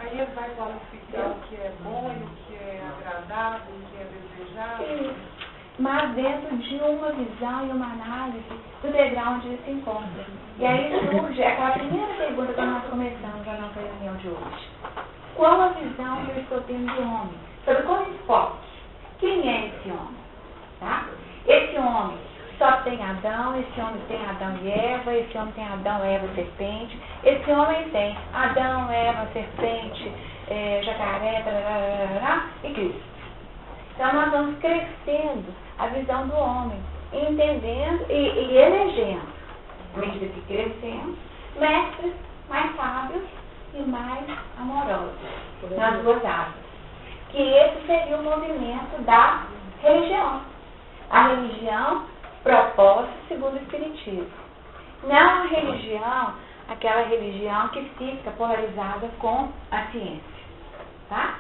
E: Aí ele vai qualificar o que é bom e o que é agradável, o que é desejável.
A: Sim, mas dentro de uma visão e uma análise do degrau onde ele se encontra. E aí surge aquela primeira pergunta que nós começamos a nossa reunião de hoje. Qual a visão que eu estou tendo do homem? Sobre qual enfoque? Quem é esse homem? Tá? Esse homem só tem Adão, esse homem tem Adão e Eva, esse homem tem Adão, Eva, serpente. Esse homem tem Adão, Eva, serpente, jacaré, e Cristo. Então nós vamos crescendo a visão do homem, entendendo e elegendo, à medida que crescemos, mestres mais sábios e mais amorosos nas duas áreas. Que esse seria o movimento da religião. A religião proposta segundo o Espiritismo. Não a religião, aquela religião que fica polarizada com a ciência. Tá?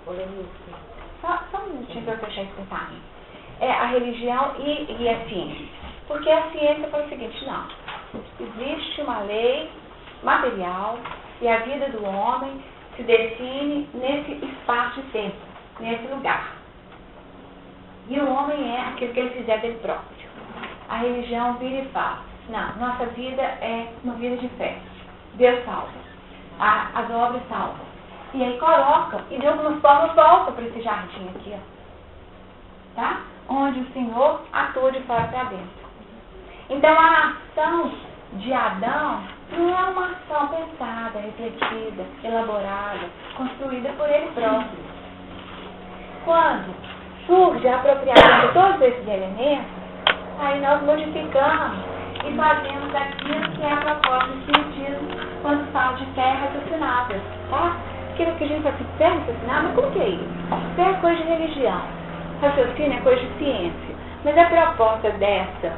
A: Só um minutinho para eu fechar esse pensamento. É a religião e a ciência. Porque a ciência fala o seguinte, não. Existe uma lei material e a vida do homem se define nesse espaço de tempo, nesse lugar. E o homem é aquilo que ele fizer dele próprio. A religião vira e fala, não, nossa vida é uma vida de fé. Deus salva. As obras salvam. E aí coloca, e de alguma forma volta para esse jardim aqui, ó. Tá? Onde o Senhor atua de fora para dentro. Então a ação de Adão não é uma ação pensada, refletida, elaborada, construída por ele próprio. Quando surge a apropriação de todos esses elementos, aí nós modificamos e fazemos aquilo que é a proposta do Espiritismo quando fala de fé raciocinada, tá? Aquilo que a gente fala assim, fé raciocinada, mas como que é isso? Fé é coisa de religião, raciocínio é coisa de ciência. Mas a proposta dessa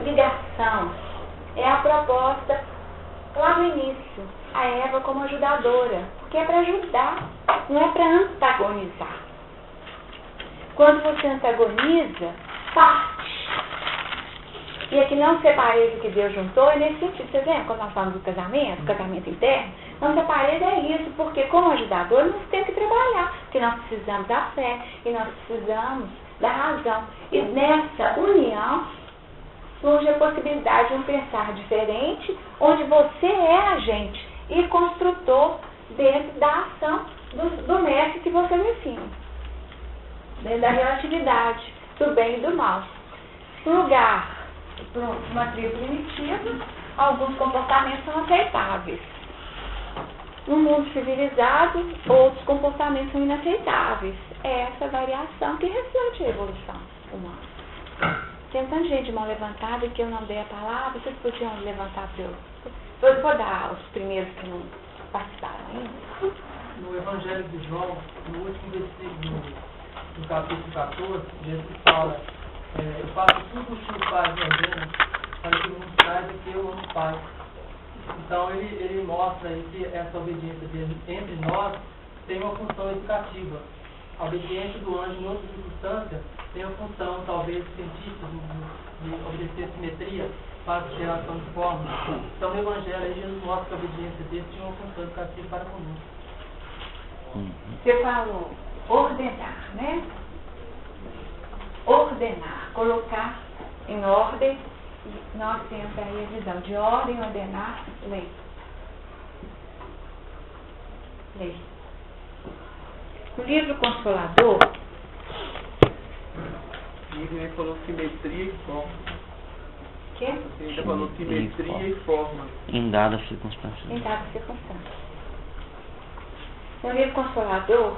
A: ligação é a proposta lá no início, a Eva como ajudadora, porque é para ajudar, não é para antagonizar. Quando você antagoniza, parte. E aqui não separei o que Deus juntou, é nesse sentido. Você lembra quando nós falamos do casamento interno? Não separei é isso, porque como ajudador nós temos que trabalhar, porque nós precisamos da fé e nós precisamos da razão. E nessa união surge a possibilidade de um pensar diferente, onde você é agente e construtor dentro da ação do mestre que você define. Dentro da relatividade, do bem e do mal. Lugar para uma tribo primitiva, alguns comportamentos são aceitáveis. No mundo civilizado, outros comportamentos são inaceitáveis. É essa variação que reflete a evolução humana. Tem um tanto de gente de mão levantada que eu não dei a palavra, vocês podiam levantar para eu vou dar os primeiros que não participaram ainda.
J: No Evangelho de João, no último versículo, no capítulo 14, Jesus fala, eu faço tudo o que o Pai me ordena, para que o mundo saiba que eu amo o Pai. Então ele mostra aí que essa obediência dele entre nós tem uma função educativa. A obediência do anjo em outras circunstâncias tem a função, talvez, científica, de obedecer simetria para a geração de formas. Então no Evangelho aí Jesus mostra que a obediência dele tinha uma função educativa para conosco.
A: Você falou ordenar, né? Ordenar, colocar em ordem. Nós temos aí a visão de ordem, ordenar, lei. Lei. No livro Consolador,
J: Ele falou simetria e forma.
A: que?
J: Ele ainda falou simetria e forma.
B: Em dadas circunstâncias.
A: Em dadas circunstâncias. No livro Consolador,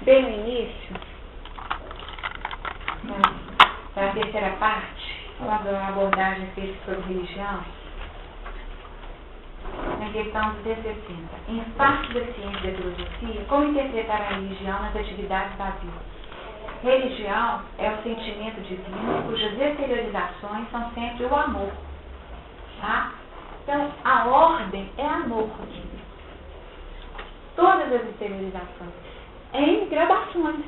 A: bem no início, na terceira parte, quando a abordagem é feita sobre religião, na questão 260, em parte da ciência e da filosofia, como interpretar a religião nas atividades da vida? Religião é o sentimento divino cujas exteriorizações são sempre o amor. Tá? Então, a ordem é amor. Todas as exteriorizações, em gradações.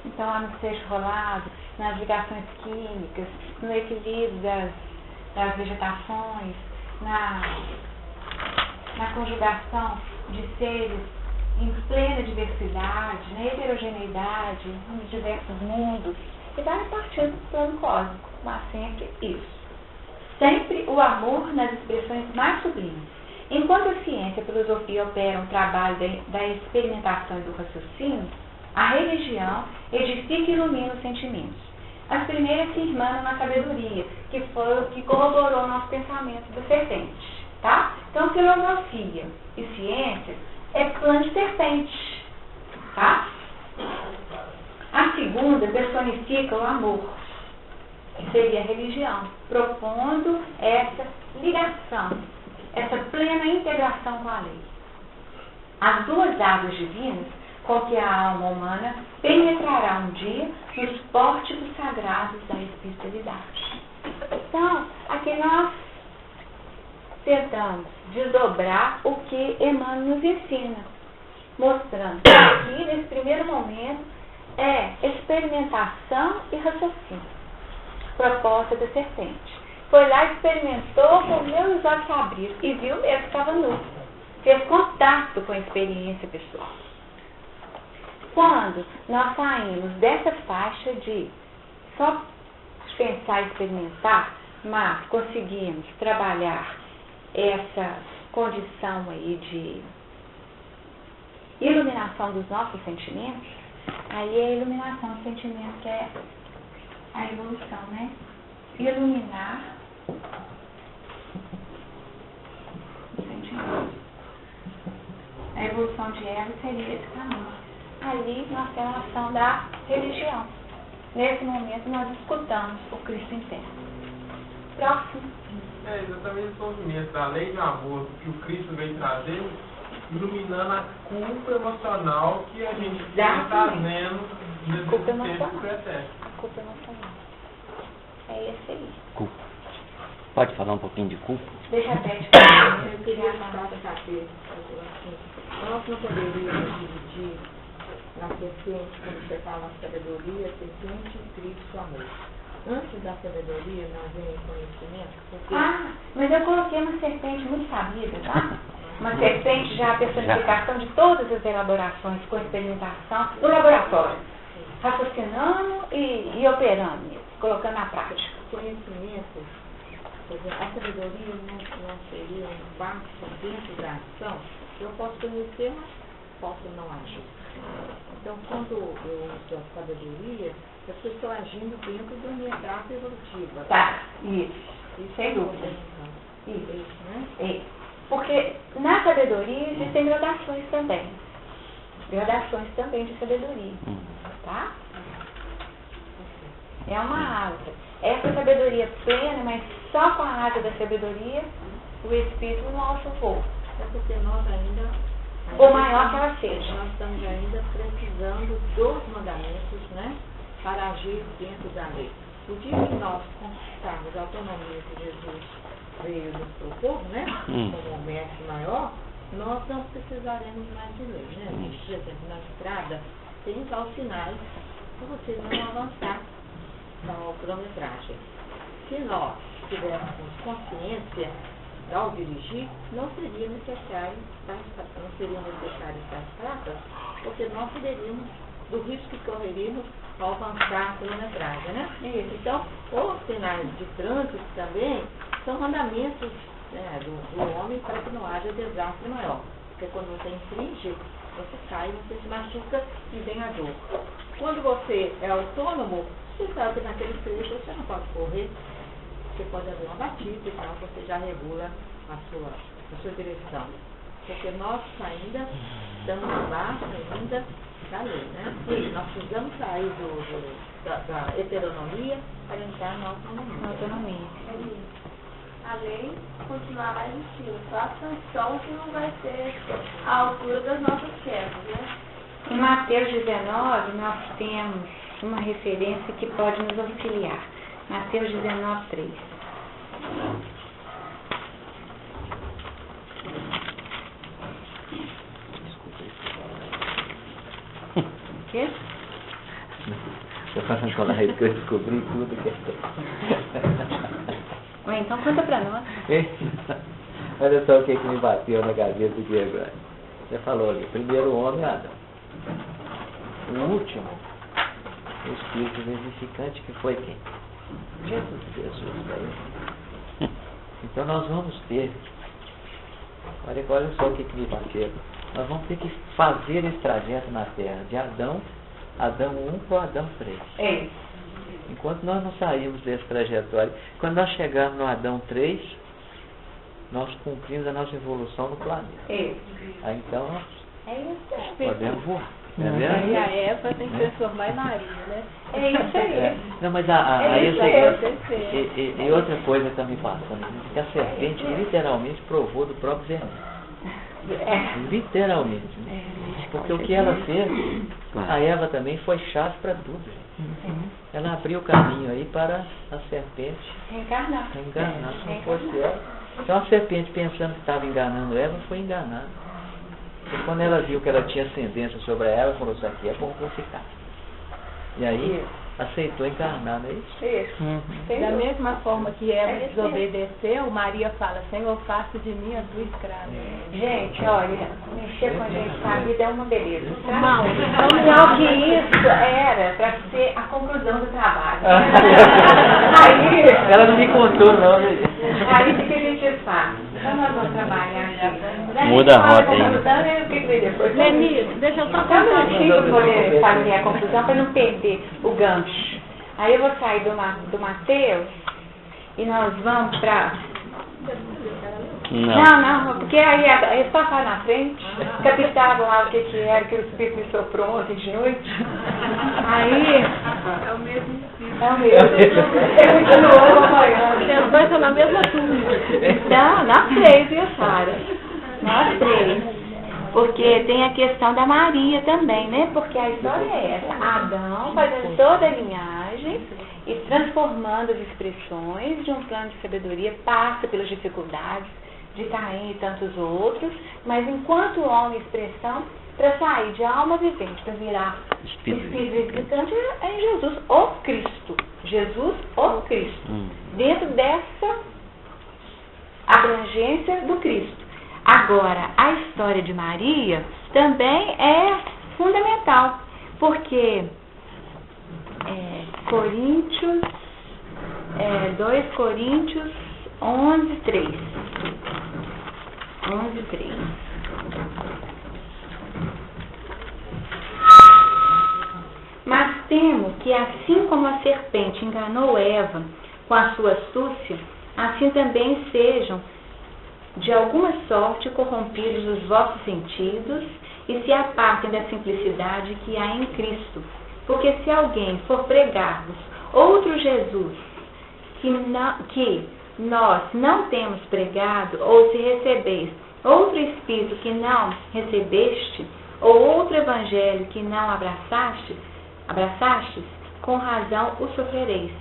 A: Então, há no seixo rolado, nas ligações químicas, no equilíbrio das vegetações, na conjugação de seres em plena diversidade, na heterogeneidade, nos diversos mundos, e vai partindo do plano cósmico, mas sempre isso. Sempre o amor nas expressões mais sublimes. Enquanto a ciência e a filosofia operam o trabalho da experimentação e do raciocínio, a religião edifica e ilumina os sentimentos. As primeiras se irmanam na sabedoria, que foi o que corroborou o nosso pensamento da serpente. Tá? Então, filosofia e ciência é plano de serpente. Tá? A segunda personifica o amor, que seria a religião, propondo essa ligação, essa plena integração com a lei. As duas águas divinas com que a alma humana penetrará um dia nos pórticos sagrados da espiritualidade. Então, aqui nós tentamos desdobrar o que Emmanuel nos ensina, mostrando que aqui, nesse primeiro momento, é experimentação e raciocínio. Proposta da serpente. Foi lá, experimentou, comeu, os olhos se abriram e viu mesmo que estava nu. Fez contato com a experiência pessoal. Quando nós saímos dessa faixa de só pensar e experimentar, mas conseguimos trabalhar essa condição aí de iluminação dos nossos sentimentos, aí é a iluminação dos sentimentos que é a evolução, né? Iluminar os sentimentos. A evolução de ego seria esse caminho. Ali nós temos a ação da religião. Nesse momento nós escutamos o Cristo interno. Próximo.
K: É exatamente esse movimento da lei de amor que o Cristo vem trazer, iluminando a culpa emocional que a gente está trazendo nesse tempo pretérito.
A: A culpa emocional. É esse aí.
B: Culpa. Pode falar um pouquinho de culpa?
A: Deixa a Beth falar.
E: Eu queria falar para saber, assim, nós não poderíamos dividir na serpente, quando você fala sabedoria, serpente, Cristo, amor. Antes da sabedoria, nós vem o conhecimento, porque...
A: Ah, mas eu coloquei uma serpente muito sabida, tá? Uma serpente já a personificação de todas as elaborações com experimentação do laboratório. Raciocinando e operando isso, colocando na prática.
E: Conhecimento, quer dizer, a sabedoria não seria um passo dentro da ação. Eu posso conhecer, mas posso não agir. Então, quando eu uso a sabedoria, eu estou agindo dentro da minha etapa evolutiva.
A: Tá, isso, sem dúvida. Isso,
E: né?
A: É. Porque na sabedoria existem gradações também. Gradações também de sabedoria. Tá? É uma asa. Essa sabedoria plena, mas só com a asa da sabedoria, o Espírito não alça o voo.
E: É porque nós ainda...
A: Por maior que ela seja.
E: Nós estamos ainda precisando dos mandamentos, né? Para agir dentro da lei. O dia que nós conquistarmos a autonomia que Jesus veio nos propor, né? Como o mestre maior, nós não precisaremos mais de lei, né? Por exemplo, na estrada tem os sinais para você não avançar na quilometragem. Se nós tivéssemos consciência ao dirigir, não seria necessário estar pratas, porque nós poderíamos, do risco que correríamos ao avançar a quilometragem, né? Então, os sinais de trânsito também são mandamentos, né, do homem para que não haja desastre maior. Porque quando você infringe, você cai, você se machuca e vem a dor. Quando você é autônomo, você sabe que naquele trecho você não pode correr, você pode haver uma batida e tal, você já regula a sua direção. Porque nós ainda estamos abaixo ainda da lei, né? E nós precisamos sair da heteronomia para entrar na autonomia.
G: A lei continuará existindo, só a sanção que não vai ser à altura das nossas quedas, né?
A: Em Mateus 19, nós temos uma referência que pode nos auxiliar. Mateus 19, 3. O quê?
H: Estou falando falar isso que eu descobri tudo que é.
A: Ué, então conta pra nós.
H: Olha só o que me bateu na cabeça do Diego. Você falou ali, primeiro o homem, Adão. O último, o Espírito vivificante, que foi quem? Jesus daí. Então nós vamos ter, olha só o que me bateu. Nós vamos ter que fazer esse trajeto na Terra, de Adão 1 para o Adão 3.
A: É.
H: Enquanto nós não saímos desse trajetório, quando nós chegarmos no Adão 3, nós cumprimos a nossa evolução no planeta.
A: É.
H: Aí então nós
A: isso.
H: podemos voar.
G: E a Eva tem que transformar em Maria, né?
A: É isso aí.
H: Não, mas e outra coisa que está me passando, que a serpente literalmente provou do próprio veneno. Literalmente. Né? Porque o que ela fez, a Eva também foi chave para tudo. Gente. Ela abriu o caminho aí para a serpente
A: reencarnar.
H: Se não fosse ela. Então a serpente, pensando que estava enganando ela, foi enganada. E quando ela viu que ela tinha ascendência sobre ela, falou: isso aqui é bom para eu ficar. E aí aceitou encarnar, não é isso?
G: Da mesma forma que Eva desobedeceu, Maria fala: Senhor, faça de mim a tua escrava.
A: Gente, olha, mexer com a gente na vida é uma beleza.
G: Mal.
A: Então, que isso era para ser a conclusão do trabalho. Aí,
H: ela não me contou, não.
A: Aí o que a gente faz? Então nós vamos trabalhar aqui.
B: Muda a rota aí.
A: O que vem depois?
G: Lenir, deixa eu só
A: Só um minutinho para poder fazer a conclusão, para não perder o gancho. Aí eu vou sair do Mateus e nós vamos para... Não, porque aí eles passaram na frente, captavam lá o que era, que o Espírito me soprou ontem de noite. Aí...
G: É o mesmo Espírito.
A: É o mesmo. Ele continuou acompanhando.
G: Os dois estão na mesma turma.
A: Então, nós três, viu, Sara? Nós três. Porque tem a questão da Maria também, né? Porque a história é essa. Adão fazendo toda a linhagem e transformando as expressões de um plano de sabedoria, passa pelas dificuldades de Caim e tantos outros, mas enquanto homem expressão, para sair de alma vivente, para virar espírito vivificante, é em Jesus, o Cristo. Jesus, o Cristo. Dentro dessa abrangência do Cristo. Agora, a história de Maria também é fundamental, porque 2 Coríntios 11:3. 11:3. Mas temo que assim como a serpente enganou Eva com a sua astúcia, assim também sejam de alguma sorte corrompidos os vossos sentidos e se apartem da simplicidade que há em Cristo. Porque se alguém for pregar-vos outro Jesus que nós não temos pregado, ou se recebeis outro Espírito que não recebeste, ou outro Evangelho que não abrastastes, com razão o sofrereis.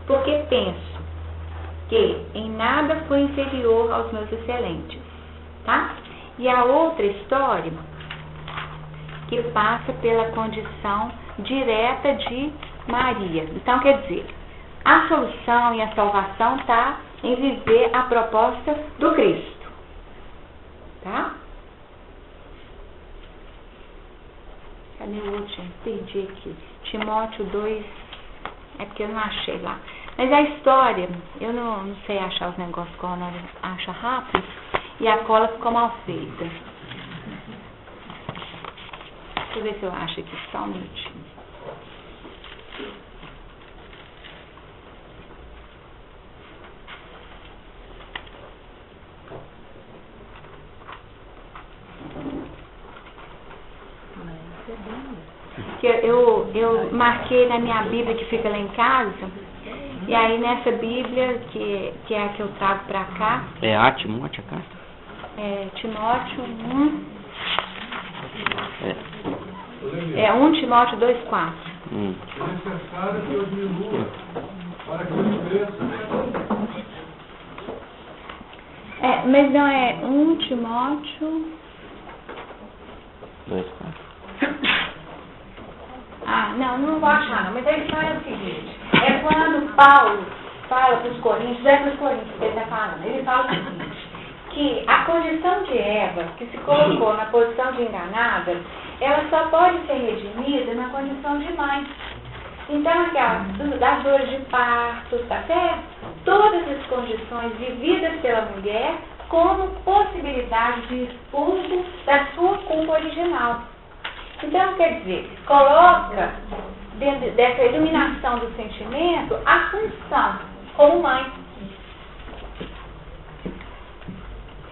A: Porque penso que em nada fui inferior aos meus excelentes. Tá? E a outra história que passa pela condição direta de Maria. Então, quer dizer, a solução e a salvação está em viver a proposta do Cristo. Tá? Cadê o último? Perdi aqui. Timóteo 2, é porque eu não achei lá. Mas a história, eu não sei achar os negócios quando nós acha rápido, e a cola ficou mal feita. Deixa eu ver se eu acho aqui, só um minutinho. Eu marquei na minha Bíblia que fica lá em casa, e aí nessa Bíblia, que é a que eu trago pra cá.
B: É a Timóteo, a carta?
A: É Timóteo 1. É 1 Timóteo 2:4.
I: É necessário que eu diminua para que eu cresça.
A: Mas não é 1 Timóteo
B: 2:4.
A: Não vou achar não, mas a história é o seguinte, é quando Paulo fala para os Coríntios, que ele está falando, ele fala o seguinte, que a condição de Eva, que se colocou na posição de enganada, ela só pode ser redimida na condição de mãe. Então, das dores de parto, tá certo? Todas as condições vividas pela mulher como possibilidade de expurgo da sua culpa original. Então, quer dizer, coloca dentro dessa iluminação do sentimento a função como mãe.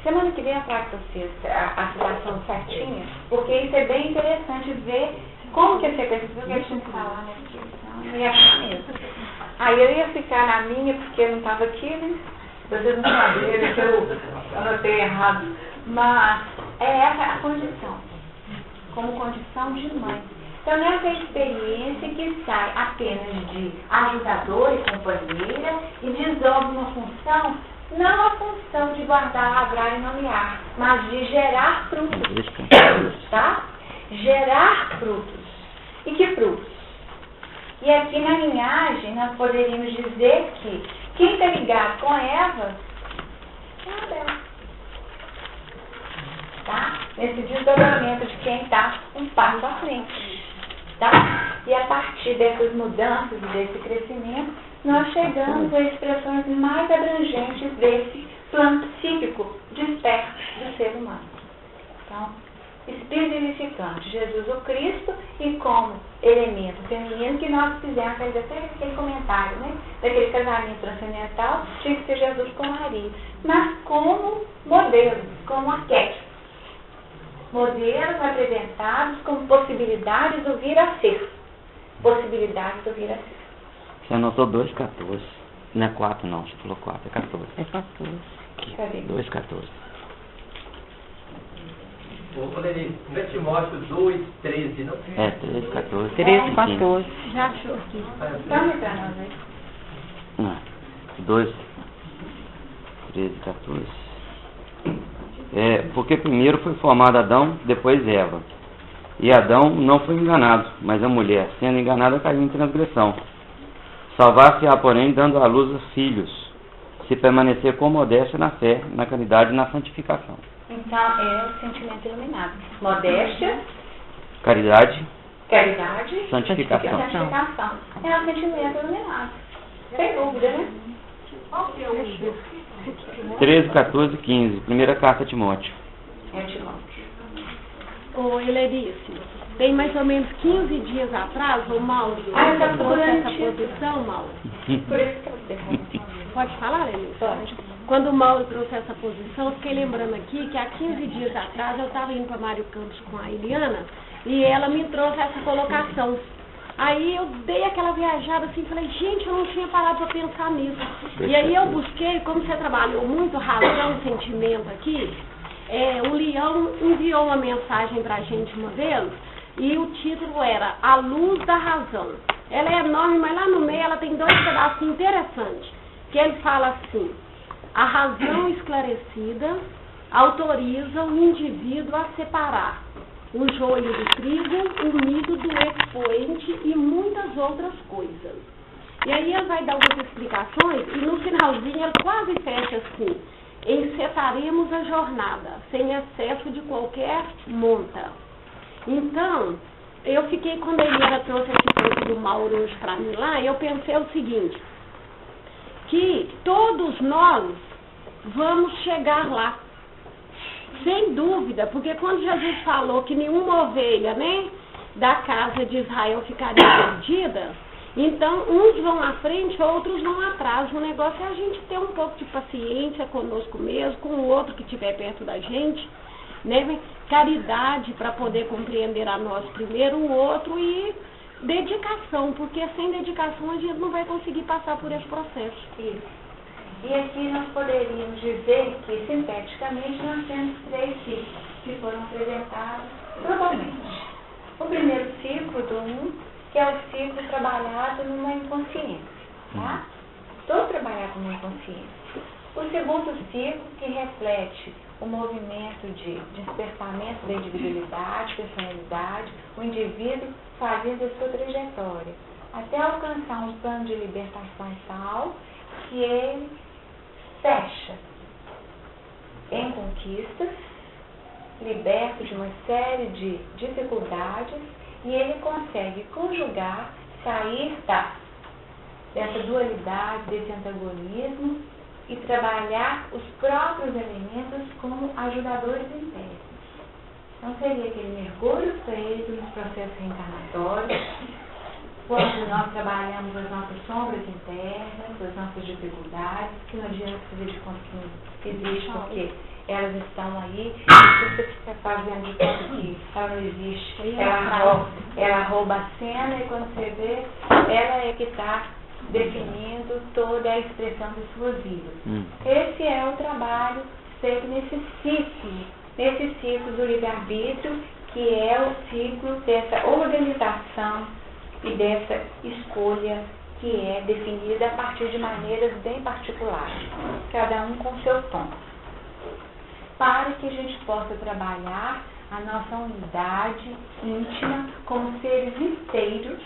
A: Semana que vem eu trago para vocês a situação certinha, porque isso é bem interessante ver como que a sequência, porque eu tinha que falar, né? Porque senão eu ia achar mesmo. Aí eu ia ficar na minha, porque eu não estava aqui, né? Vocês não sabiam que eu anotei errado. Mas é essa a condição, como condição de mãe. Então, nessa experiência que sai apenas de ajudadora e companheira e desenvolve uma função, não a função de guardar, lavrar e nomear, mas de gerar frutos. Tá? Gerar frutos. E que frutos? E aqui na linhagem, nós poderíamos dizer que quem está ligado com Eva é Abel. Tá? Nesse desdobramento de quem está um passo à frente. Tá? E a partir dessas mudanças e desse crescimento, nós chegamos a expressões mais abrangentes desse plano psíquico disperso do ser humano. Então, Espírito vivificante, Jesus o Cristo, e como elemento feminino que nós fizemos, fez até aquele comentário, né? Daquele casamento transcendental, tinha que ser Jesus com Maria. Mas como modelo, como arquétipo. Modelos apresentados como possibilidades do vir a ser. Possibilidades do vir a ser.
B: Você anotou 2:14. Não é 4 não, você falou 4, é 14.
G: É 14.
B: Aqui, 2:14.
L: Leni, 1 Timóteo 2:13, não?
B: É, 13, 14.
A: 13,
B: 14.
D: Já achou aqui.
A: Vamos pra nós aí.
B: Não. 2, 13, 14. Porque primeiro foi formado Adão, depois Eva. E Adão não foi enganado, mas a mulher, sendo enganada, caiu em transgressão. Salvar-se-á, porém, dando à luz os filhos, se permanecer com modéstia na fé, na caridade e na santificação.
A: Então, é o sentimento iluminado. Modéstia,
B: Caridade,
A: caridade e
B: santificação.
A: santificação. É o sentimento iluminado. Sem dúvida, né?
E: Qual que é o
B: 13, 14 e 15. Primeira carta a Timóteo.
A: É Timóteo.
D: Ô, Helenice, tem mais ou menos 15 dias atrás, o Mauro
A: tá
D: trouxe essa
A: durante.
D: posição, Mauro.
A: Por isso que eu sei.
D: Pode falar, Helenice?
A: Pode.
D: Quando o Mauro trouxe essa posição, eu fiquei lembrando aqui que há 15 dias atrás eu estava indo para Mário Campos com a Eliana e ela me trouxe essa colocação. Aí eu dei aquela viajada assim, falei, gente, eu não tinha parado para pensar nisso. E aí eu busquei, como você trabalhou muito razão e sentimento aqui, o Leão enviou uma mensagem para a gente uma vez e o título era A Luz da Razão. Ela é enorme, mas lá no meio ela tem 2 pedaços interessantes, que ele fala assim: a razão esclarecida autoriza o indivíduo a separar o joio do trigo, o milho do expoente e muitas outras coisas. E aí ele vai dar algumas explicações e no finalzinho ele quase fecha assim: encetaremos a jornada, sem excesso de qualquer monta. Então, eu fiquei, quando a Eliana trouxe esse ponto do Mauro hoje para mim lá, eu pensei o seguinte, que todos nós vamos chegar lá, sem dúvida, porque quando Jesus falou que nenhuma ovelha, né, da casa de Israel ficaria perdida, então uns vão à frente, outros vão atrás. O negócio é a gente ter um pouco de paciência conosco mesmo, com o outro que estiver perto da gente, né, caridade para poder compreender a nós primeiro, o outro, e dedicação, porque sem dedicação a gente não vai conseguir passar por esse processo.
A: Isso. E aqui nós poderíamos dizer que, sinteticamente, nós temos 3 ciclos que foram apresentados globalmente. O primeiro ciclo do 1, que é o ciclo trabalhado numa inconsciência, tá? Todo trabalhado numa inconsciência. O segundo ciclo, que reflete o movimento de despertamento da individualidade, personalidade, o indivíduo fazendo a sua trajetória, até alcançar um plano de libertação tal que ele fecha em conquistas, liberto de uma série de dificuldades, e ele consegue conjugar, sair dessa dualidade, desse antagonismo e trabalhar os próprios elementos como ajudadores internos. Então seria aquele mergulho feito nos processos reencarnatórios, quando nós trabalhamos as nossas sombras internas, as nossas dificuldades, que não adianta fazer de conta que não existe, porque elas estão aí, e você fica fazendo de conta que ela não existe, ela rouba a cena, e quando você vê, ela é que está definindo toda a expressão das suas vidas. Esse é o trabalho feito nesse ciclo do livre-arbítrio, que é o ciclo dessa organização e dessa escolha que é definida a partir de maneiras bem particulares, cada um com seu tom, para que a gente possa trabalhar a nossa unidade íntima como seres inteiros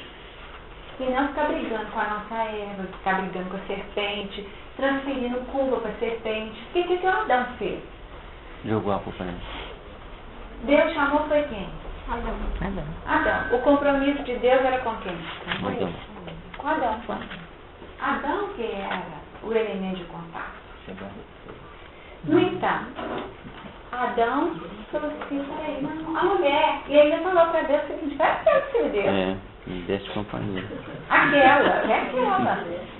A: e não ficar brigando com a nossa erva, ficar brigando com a serpente, transferindo culpa para a serpente. O que o Adão fez?
B: Jogou a culpa nele.
A: Deus chamou foi quem? Adão. O compromisso de Deus era com quem?
B: Adão.
A: Com Adão. Adão que era o elemento de contato. No entanto, Adão falou assim, peraí, mas a mulher, e ainda falou para Deus que a gente vai ter que ser Deus.
B: Me deste companhia.
A: Aquela.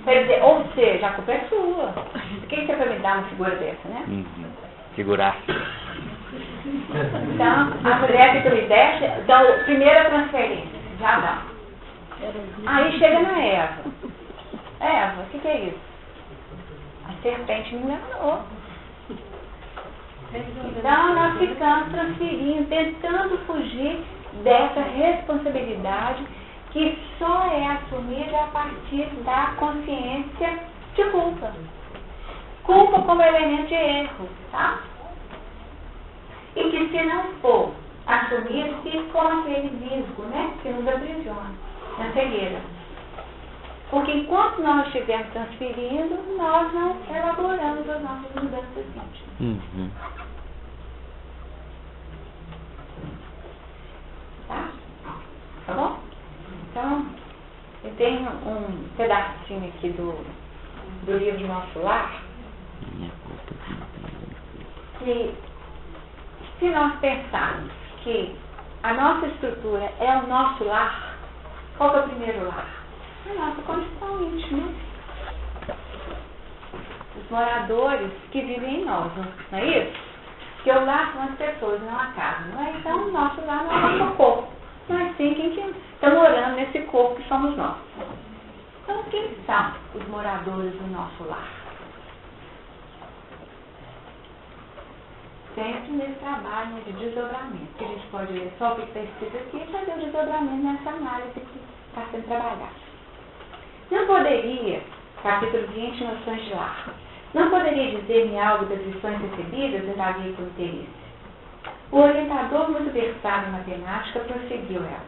A: Quer dizer, ou seja, a culpa é sua. Por que você vai me dar uma figura dessa, né?
B: Figurar.
A: Então, a mulher que tu me deste, então, primeira transferência, já dá. Aí chega na Eva. Eva, o que é isso? A serpente me enganou. Então, nós ficamos transferindo, tentando fugir dessa responsabilidade que só é assumida a partir da consciência de culpa. Culpa como elemento de erro, tá? E que se não for assumido, fica como aquele visgo, né? Que nos aprisiona na cegueira. Porque enquanto nós estivermos transferindo, nós não elaboramos as nossas mudanças íntimas. Tá bom? Então, eu tenho um pedacinho aqui do livro Nosso Lar, que se nós pensarmos que a nossa estrutura é o nosso lar, qual é o primeiro lar? A nossa condição íntima. Os moradores que vivem em nós, não é isso? Porque o lar são as pessoas, não a casa, não é? Então, o nosso lar não é o nosso corpo. Mas sim quem está morando nesse corpo que somos nós. Então, quem são os moradores do nosso lar? Sempre nesse trabalho de desdobramento, que a gente pode ler só o que está escrito aqui e fazer o desdobramento nessa análise que está sendo trabalhada. Não poderia, capítulo 20, noções de lar, não poderia dizer-me algo das lições recebidas, indaguei com interesse. O orientador, muito versado em matemática, prosseguiu ela.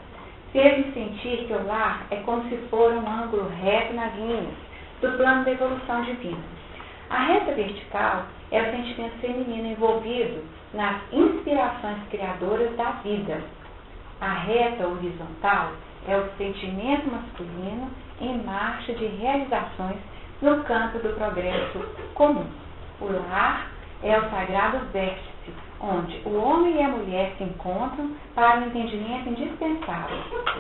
A: Fez-me sentir que o lar é como se for um ângulo reto nas linhas do plano da evolução divina. A reta vertical é o sentimento feminino envolvido nas inspirações criadoras da vida. A reta horizontal é o sentimento masculino em marcha de realizações no campo do progresso comum. O lar é o sagrado vértice, onde o homem e a mulher se encontram para um entendimento indispensável.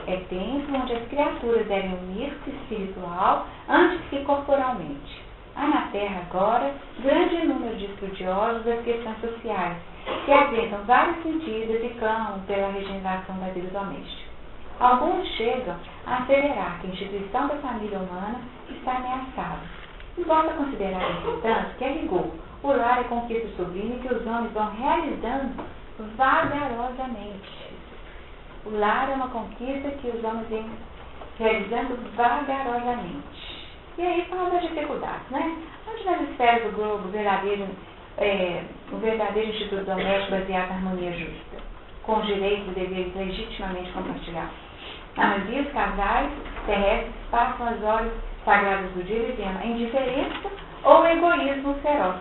A: É tempo onde as criaturas devem unir-se espiritual antes que corporalmente. Há na Terra agora grande número de estudiosos das questões sociais, que apresentam vários sentidos e clamam pela regeneração da vida doméstica. Alguns chegam a asseverar que a instituição da família humana está ameaçada. E volta a considerar, entretanto, que a rigor, o lar é conquista sublime que os homens vão realizando vagarosamente. O lar é uma conquista que os homens vêm realizando vagarosamente. E aí fala das dificuldades, né? Onde nas esferas do globo o verdadeiro instituto doméstico baseado na harmonia justa, com os direitos e deveres legitimamente compartilhados. Na maioria dos casais terrestres passam as horas sagradas do dia vivendo a indiferença ou egoísmo feroz.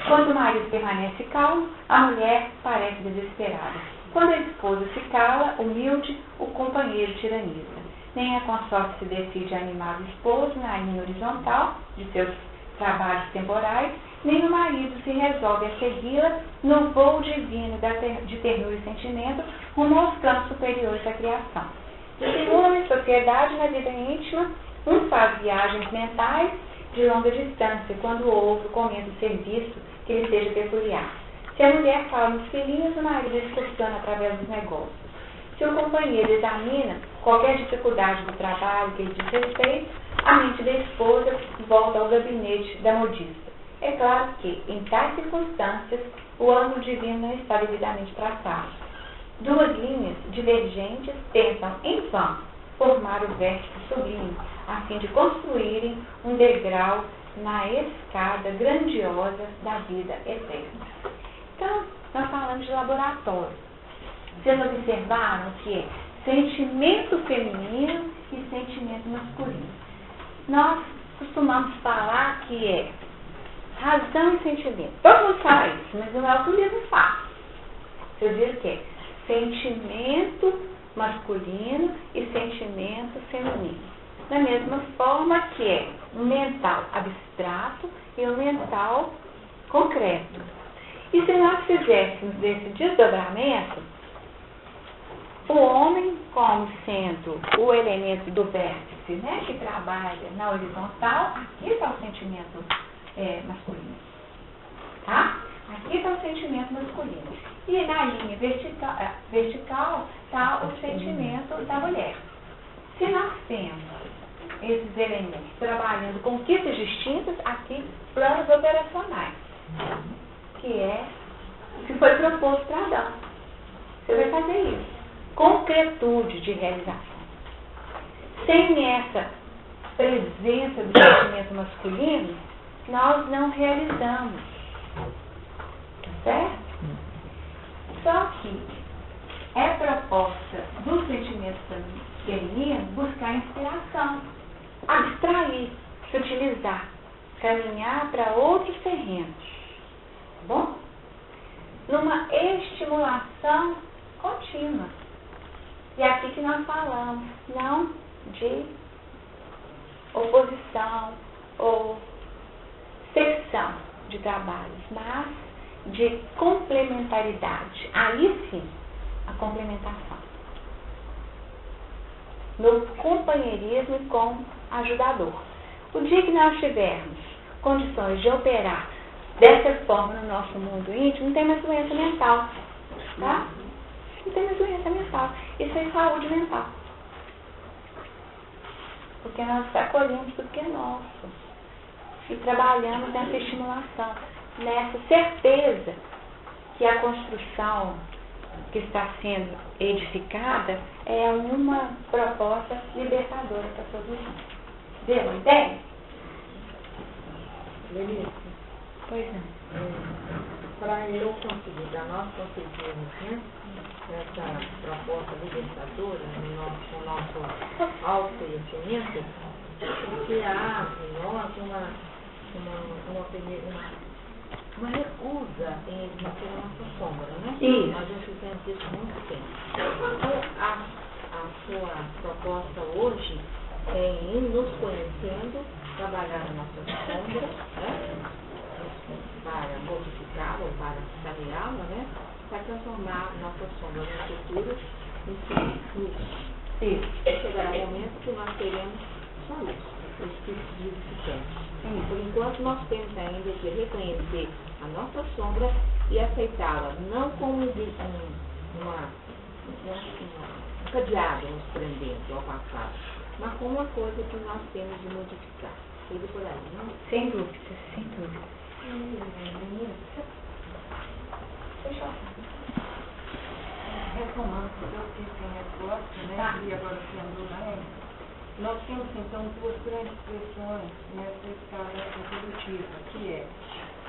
A: Quando o marido permanece calmo, a mulher parece desesperada. Quando a esposa se cala, humilde, o companheiro tiraniza. Nem a consorte se decide a animar o esposo na linha horizontal de seus trabalhos temporais, nem o marido se resolve a segui-la no voo divino de ternura e sentimento rumo aos campos superiores da criação. Simula em sociedade na vida íntima, um faz viagens mentais de longa distância, quando o outro comenta o serviço que lhe seja peculiar. Se a mulher fala nos filhinhos, o marido excursando através dos negócios. Se o companheiro examina qualquer dificuldade do trabalho que lhe diz respeito, a mente da esposa volta ao gabinete da modista. É claro que, em tais circunstâncias, o ângulo divino não está devidamente traçado. Duas linhas divergentes tentam, em vão, formar o vértice sublime, a fim de construírem um degrau na escada grandiosa da vida eterna. Então, nós falamos de laboratório. Vocês observaram que é sentimento feminino e sentimento masculino. Nós costumamos falar que é razão e sentimento. Todo mundo fala isso, mas não é o que o livro fala. Vocês viram que é sentimento masculino e sentimento feminino. Da mesma forma que é um mental abstrato e um mental concreto. E se nós fizéssemos esse desdobramento, o homem como sendo o elemento do vértice, né, que trabalha na horizontal, aqui está o sentimento masculino. Tá? Aqui está o sentimento masculino. E na linha vertical está o sentimento da mulher. Se nós temos esses elementos trabalhando conquistas distintas, aqui planos operacionais, que é o que foi proposto para Adão. Você vai fazer isso. Concretude de realização. Sem essa presença do sentimento masculino, nós não realizamos. Tá certo? Só que é proposta do sentimento feminino buscar inspiração, abstrair, se utilizar, caminhar para outros terrenos. Tá bom? Numa estimulação contínua. E é aqui que nós falamos, não de oposição ou secção de trabalhos, mas de complementaridade. Aí sim, a complementação. No companheirismo com ajudador. O dia que nós tivermos condições de operar dessa forma no nosso mundo íntimo, não tem mais doença mental. Tá? Não tem mais doença mental. Isso é saúde mental. Porque nós acolhemos tudo que é nosso. E trabalhamos nessa estimulação, nessa certeza que a construção que está sendo edificada é uma proposta libertadora para todos nós. Deu uma ideia?
E: Beleza.
A: Pois não.
E: Para eu conseguir, para nós conseguirmos, né, essa proposta libertadora no nosso autoconhecimento, porque há em nós uma recusa em admitir a nossa sombra, né?
A: Isso.
E: Nós já fizemos isso há muito tempo. Então, a sua proposta hoje é em nos conhecendo, trabalhar a nossa sombra, né? Para modificá-la ou para saneá-la, né? Para transformar a nossa sombra no futuro em luz.
A: Isso.
E: Chegará o momento que nós teremos só luz, o espírito vivificante. Por enquanto, nós temos ainda que reconhecer a nossa sombra e aceitá-la, não como um cadeado nos prendendo ao passado, mas como uma coisa que nós temos de modificar. Tudo por aí, não?
A: Sem dúvida, sem dúvida. Deixa eu
J: retomando o que eu disse em resposta, né? E agora sendo mais. Nós temos, então, duas grandes expressões nessa escala evolutiva, que é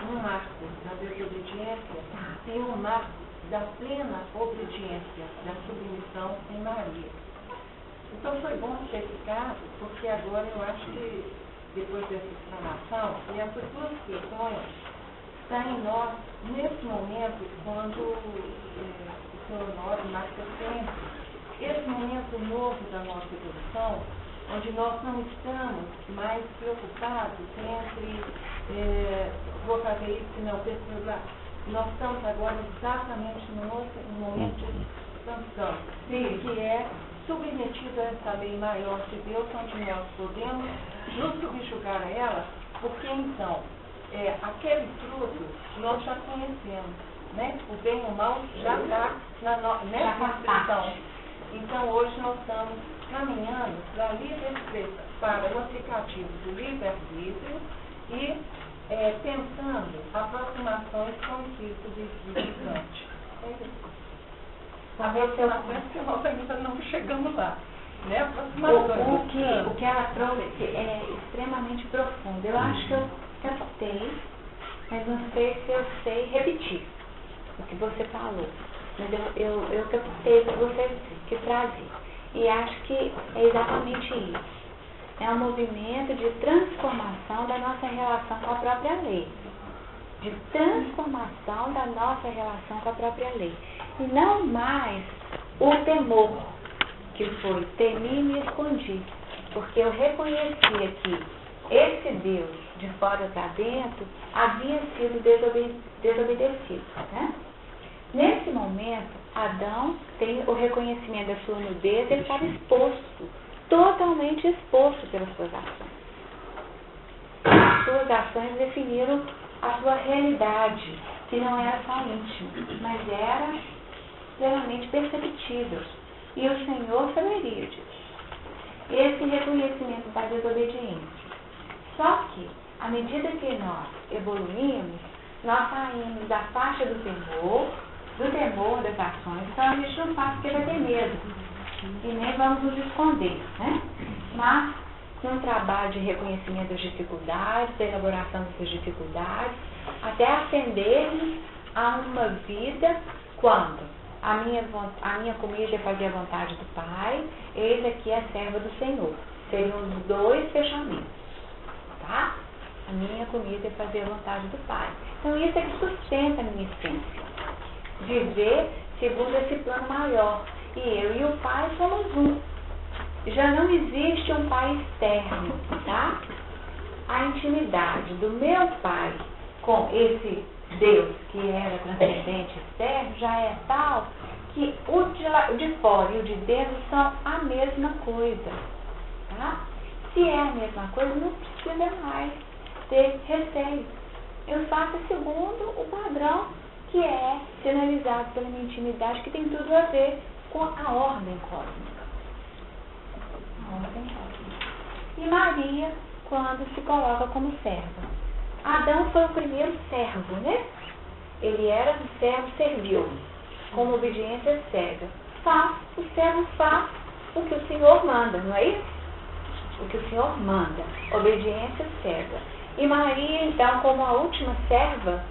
J: um marco da desobediência e um marco da plena obediência, da submissão em Maria. Então, foi bom ter ficado, porque agora eu acho que, depois dessa explanação, e essas duas questões estão em nós, nesse momento, quando o Sr. Honório marca sempre, esse momento novo da nossa evolução, onde nós não estamos mais preocupados entre vou fazer isso, não, pesquisar. Nós estamos agora exatamente no momento de expansão, que é submetido a essa lei maior de Deus, onde nós podemos nos subjugar a ela, porque então, aquele fruto nós já conhecemos, né? O bem e o mal já está nessa expressão. Então, hoje nós estamos caminhando para o aplicativo do livre-arbítrio e pensando aproximações com o espírito vivificante. Aproximações que nós ainda não chegamos lá. Né? Aproximações.
A: O que ela trouxe é extremamente profundo. Eu acho que eu captei, mas não sei se eu sei repetir o que você falou. Mas eu captei o que você quis trazer. E acho que é exatamente isso. É um movimento de transformação da nossa relação com a própria lei. De transformação da nossa relação com a própria lei. E não mais o temor, que foi temi e me escondi. Porque eu reconhecia que esse Deus, de fora para dentro, havia sido desobedecido. Né? Nesse momento, Adão tem o reconhecimento da sua nudez, ele estava exposto, totalmente exposto pelas suas ações. As suas ações definiram a sua realidade, que não era só íntima, mas era plenamente perceptível. E o Senhor saberia disso. Esse reconhecimento da desobediência. Só que, à medida que nós evoluímos, nós saímos da faixa do temor das ações. Então a gente não faz porque vai ter medo. E nem vamos nos esconder, né? Mas num trabalho de reconhecimento das dificuldades, da elaboração dessas dificuldades, até ascendermos a uma vida quando a minha comida é fazer a vontade do Pai, eis aqui a serva do Senhor. Seriam os dois fechamentos, tá? A minha comida é fazer a vontade do Pai. Então isso é que sustenta a minha essência. Viver segundo esse plano maior. E eu e o Pai somos um. Já não existe um Pai externo, tá? A intimidade do meu Pai com esse Deus que era transcendente externo já é tal que o de fora e o de dentro são a mesma coisa, tá? Se é a mesma coisa, não precisa mais ter receio. Eu faço segundo o padrão que é sinalizado pela minha intimidade, que tem tudo a ver com a ordem cósmica. A ordem cósmica. E Maria, quando se coloca como serva. Adão foi o primeiro servo, né? Ele era do servo, serviu, como obediência cega. O servo faz o que o Senhor manda, não é isso? O que o Senhor manda, obediência cega. E Maria, então, como a última serva,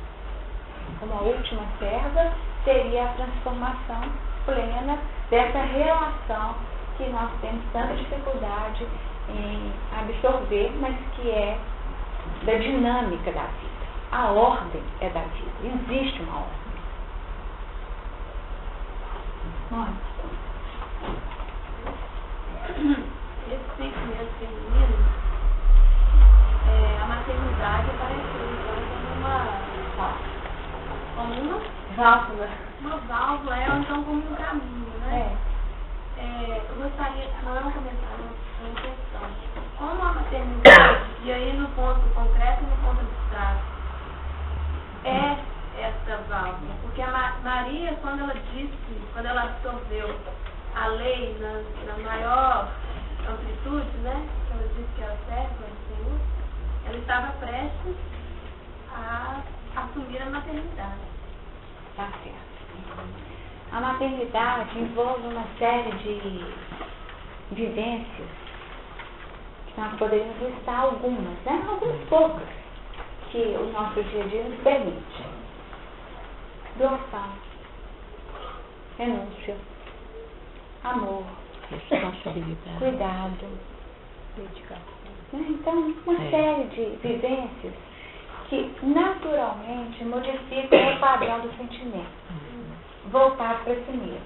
A: seria a transformação plena dessa relação que nós temos tanta dificuldade em absorver, mas que é da dinâmica da vida. A ordem é da vida. Existe uma ordem.
G: Esse sentimento feminino, a maternidade apareceu então como uma válvula. Uma válvula então como um caminho, né? Eu gostaria, não é um comentário, é uma questão. Como a maternidade, e aí no ponto concreto e no ponto abstrato, é essa válvula? Porque a Maria, quando ela absorveu a lei na maior amplitude, né? Ela disse que era serva do Senhor, ela estava prestes a assumir a maternidade.
A: Tá certo. A maternidade envolve uma série de vivências, que nós poderíamos listar algumas, né? Algumas poucas, que o nosso dia a dia nos permite. Doação, renúncia, amor, responsabilidade, cuidado, dedicação. Então, uma série de vivências que naturalmente modificam o padrão do sentimento, voltado para si mesmo.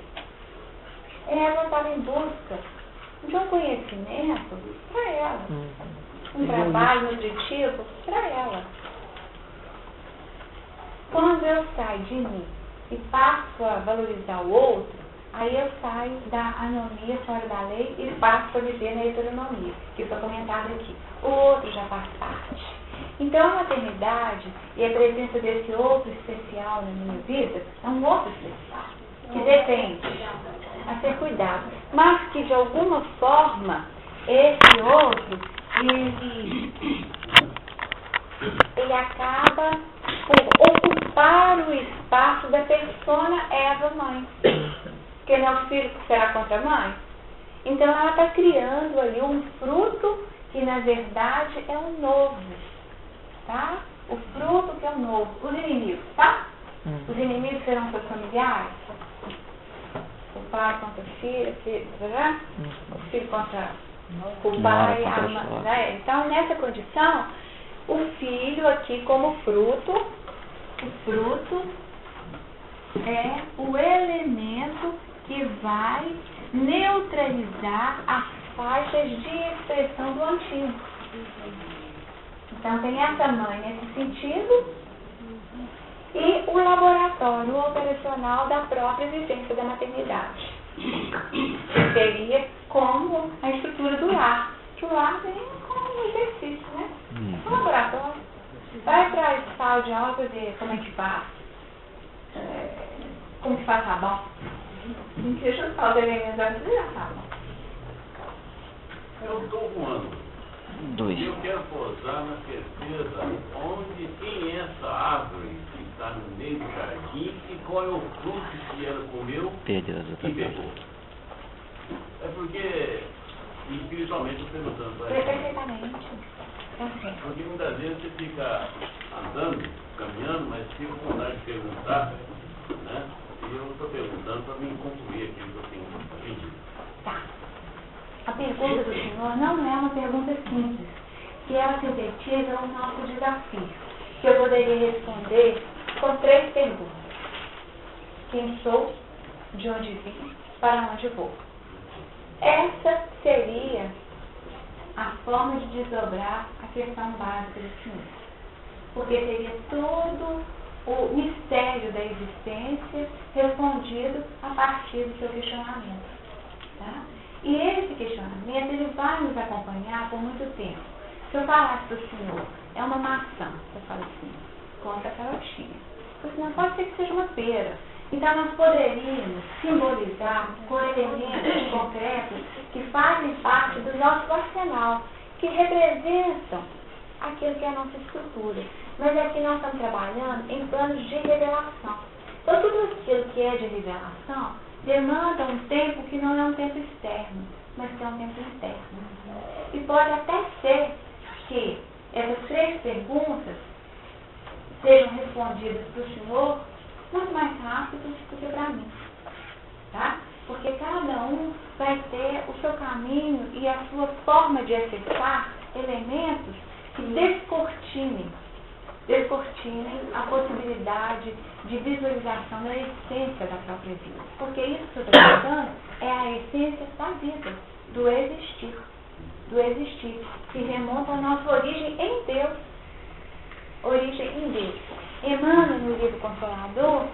A: Ela estava em busca de um conhecimento para ela, um trabalho nutritivo para ela. Quando eu saio de mim e passo a valorizar o outro, aí eu saio da anomia fora da lei e passo a viver na heteronomia, que foi comentado aqui. O outro já faz parte. Então a maternidade e a presença desse outro especial na minha vida é um outro especial, que depende a ser cuidado, mas que de alguma forma esse outro ele acaba por ocupar o espaço da persona Eva mãe, porque não é o filho que será contra a mãe. Então ela está criando ali um fruto que na verdade é um novo, tá? O fruto que é um novo. Os inimigos, tá? Os inimigos serão seus familiares, o pai contra o filho, o filho contra o pai, a mãe, né? Então nessa condição o filho aqui como fruto, o fruto é o elemento que vai neutralizar as faixas de expressão do antigo. Então tem essa mãe nesse sentido e o laboratório operacional da própria vivência da maternidade. Que seria como a estrutura do lar. Que o lar vem como um exercício, né? Um laboratório. Vai para a sala de aula para ver como é que faz. Como que faz sabão. Deixa eu falar os elementos da sabão.
M: Eu estou voando.
H: 2.
M: Eu quero pousar na certeza onde quem é essa árvore que está no meio do jardim e qual é o fruto que ela comeu
H: Perdeu as
M: e
H: outras
M: pegou. É porque, espiritualmente, eu estou perguntando para
A: Perfeitamente.
M: porque muitas vezes você fica andando, caminhando, mas fica com vontade de perguntar, né? E eu estou perguntando para me concluir aquilo que eu tenho aprendido.
A: Tá. A pergunta do senhor não é uma pergunta simples, que ela sintetiza o nosso desafio, que eu poderia responder com 3 perguntas. Quem sou? De onde vim? Para onde vou? Essa seria a forma de desdobrar a questão básica do senhor. Porque seria todo o mistério da existência respondido a partir do seu questionamento. Tá? E esse questionamento, ele vai nos acompanhar por muito tempo. Se eu falasse para o senhor, é uma maçã, você fala assim, conta a carotinha. Porque não pode ser que seja uma pera. Então nós poderíamos simbolizar com elementos concretos que fazem parte do nosso arsenal, que representam aquilo que é a nossa estrutura. Mas aqui nós estamos trabalhando em planos de revelação. Então tudo aquilo que é de revelação demanda um tempo que não é um tempo externo, mas que é um tempo interno. E pode até ser que essas 3 perguntas sejam respondidas para o senhor muito mais rápido do que para mim. Tá? Porque cada um vai ter o seu caminho e a sua forma de acessar elementos que descortinem a possibilidade de visualização da essência da própria vida. Porque isso que eu estou falando é a essência da vida, do existir, que remonta à nossa origem em Deus. Emmanuel, no livro Consolador,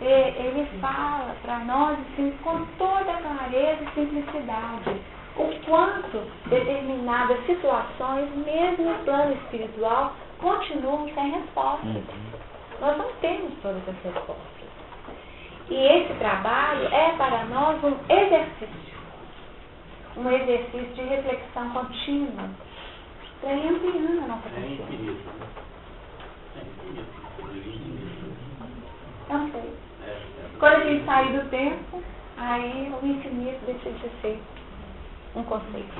A: ele fala para nós assim, com toda clareza e simplicidade o quanto determinadas situações, mesmo no plano espiritual, continuam sem respostas. Nós não temos todas as respostas. E esse trabalho é para nós um exercício de reflexão contínua, para ir ampliando a nossa consciência. Não sei. Quando a gente sair do tempo, aí o infinito deixa de ser um conceito.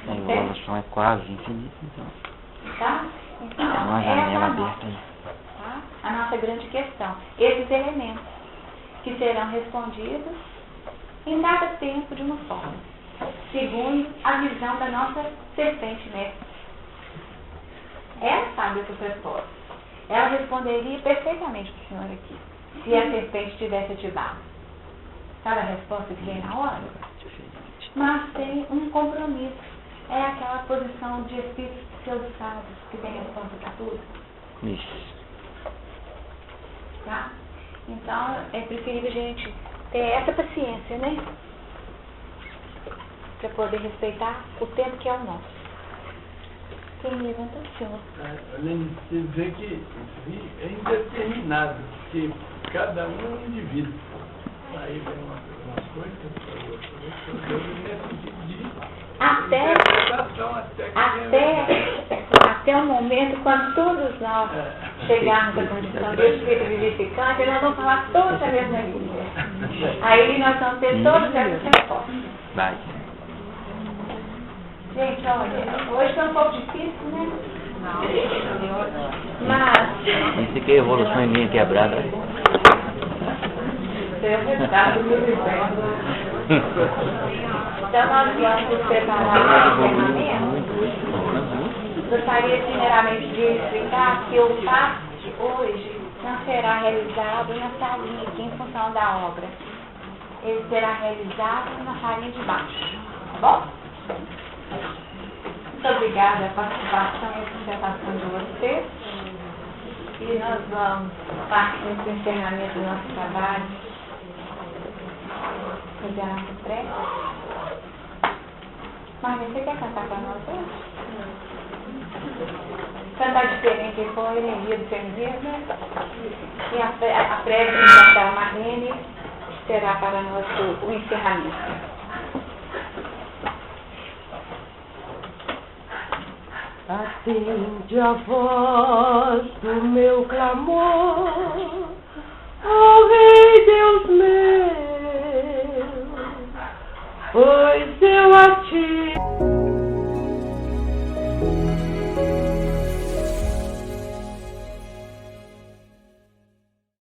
B: A evolução é quase infinita, então.
A: Tá? Então,
B: é uma janela aberta aí.
A: Tá? A nossa grande questão. Esses elementos que serão respondidos em cada tempo de uma forma, segundo a visão da nossa serpente mestre. Ela sabe essas respostas. Ela responderia perfeitamente para o senhor aqui, se a serpente tivesse ativado. Sabe a resposta que vem na hora? Mas tem um compromisso. É aquela posição de espíritos pseudo-sábios que tem resposta para tudo.
B: Isso.
A: Tá? Então, é preferível a gente ter essa paciência, né? Para poder respeitar o tempo que é o nosso. Quem levanta o senhor?
L: Além de dizer que é indeterminado, porque cada um é um indivíduo. Aí vem umas coisas,
A: até o momento, quando todos nós chegarmos à condição de espírito vivificante, nós vamos falar toda a mesma língua. Aí nós vamos ter todas essas respostas.
B: Vai.
A: Gente, olha, hoje foi um pouco difícil, né? Não. Mas...
H: Isso aqui é evolução em linha quebrada.
A: Então nós vamos preparar o encerramento. Gostaria primeiramente de explicar que o passe de hoje não será realizado na salinha aqui em função da obra. Ele será realizado na salinha de baixo. Tá bom? Muito obrigada pela participação e apresentação de vocês. E nós vamos partir para o encerramento do nosso trabalho. Fazer a nossa prece. Marlene, você quer cantar para nós hoje? Cantar diferente com a energia do feminismo. E a prece da Marlene será para nós o encerramento.
N: atende a voz do meu clamor, ó Rei Deus meu, pois eu a ti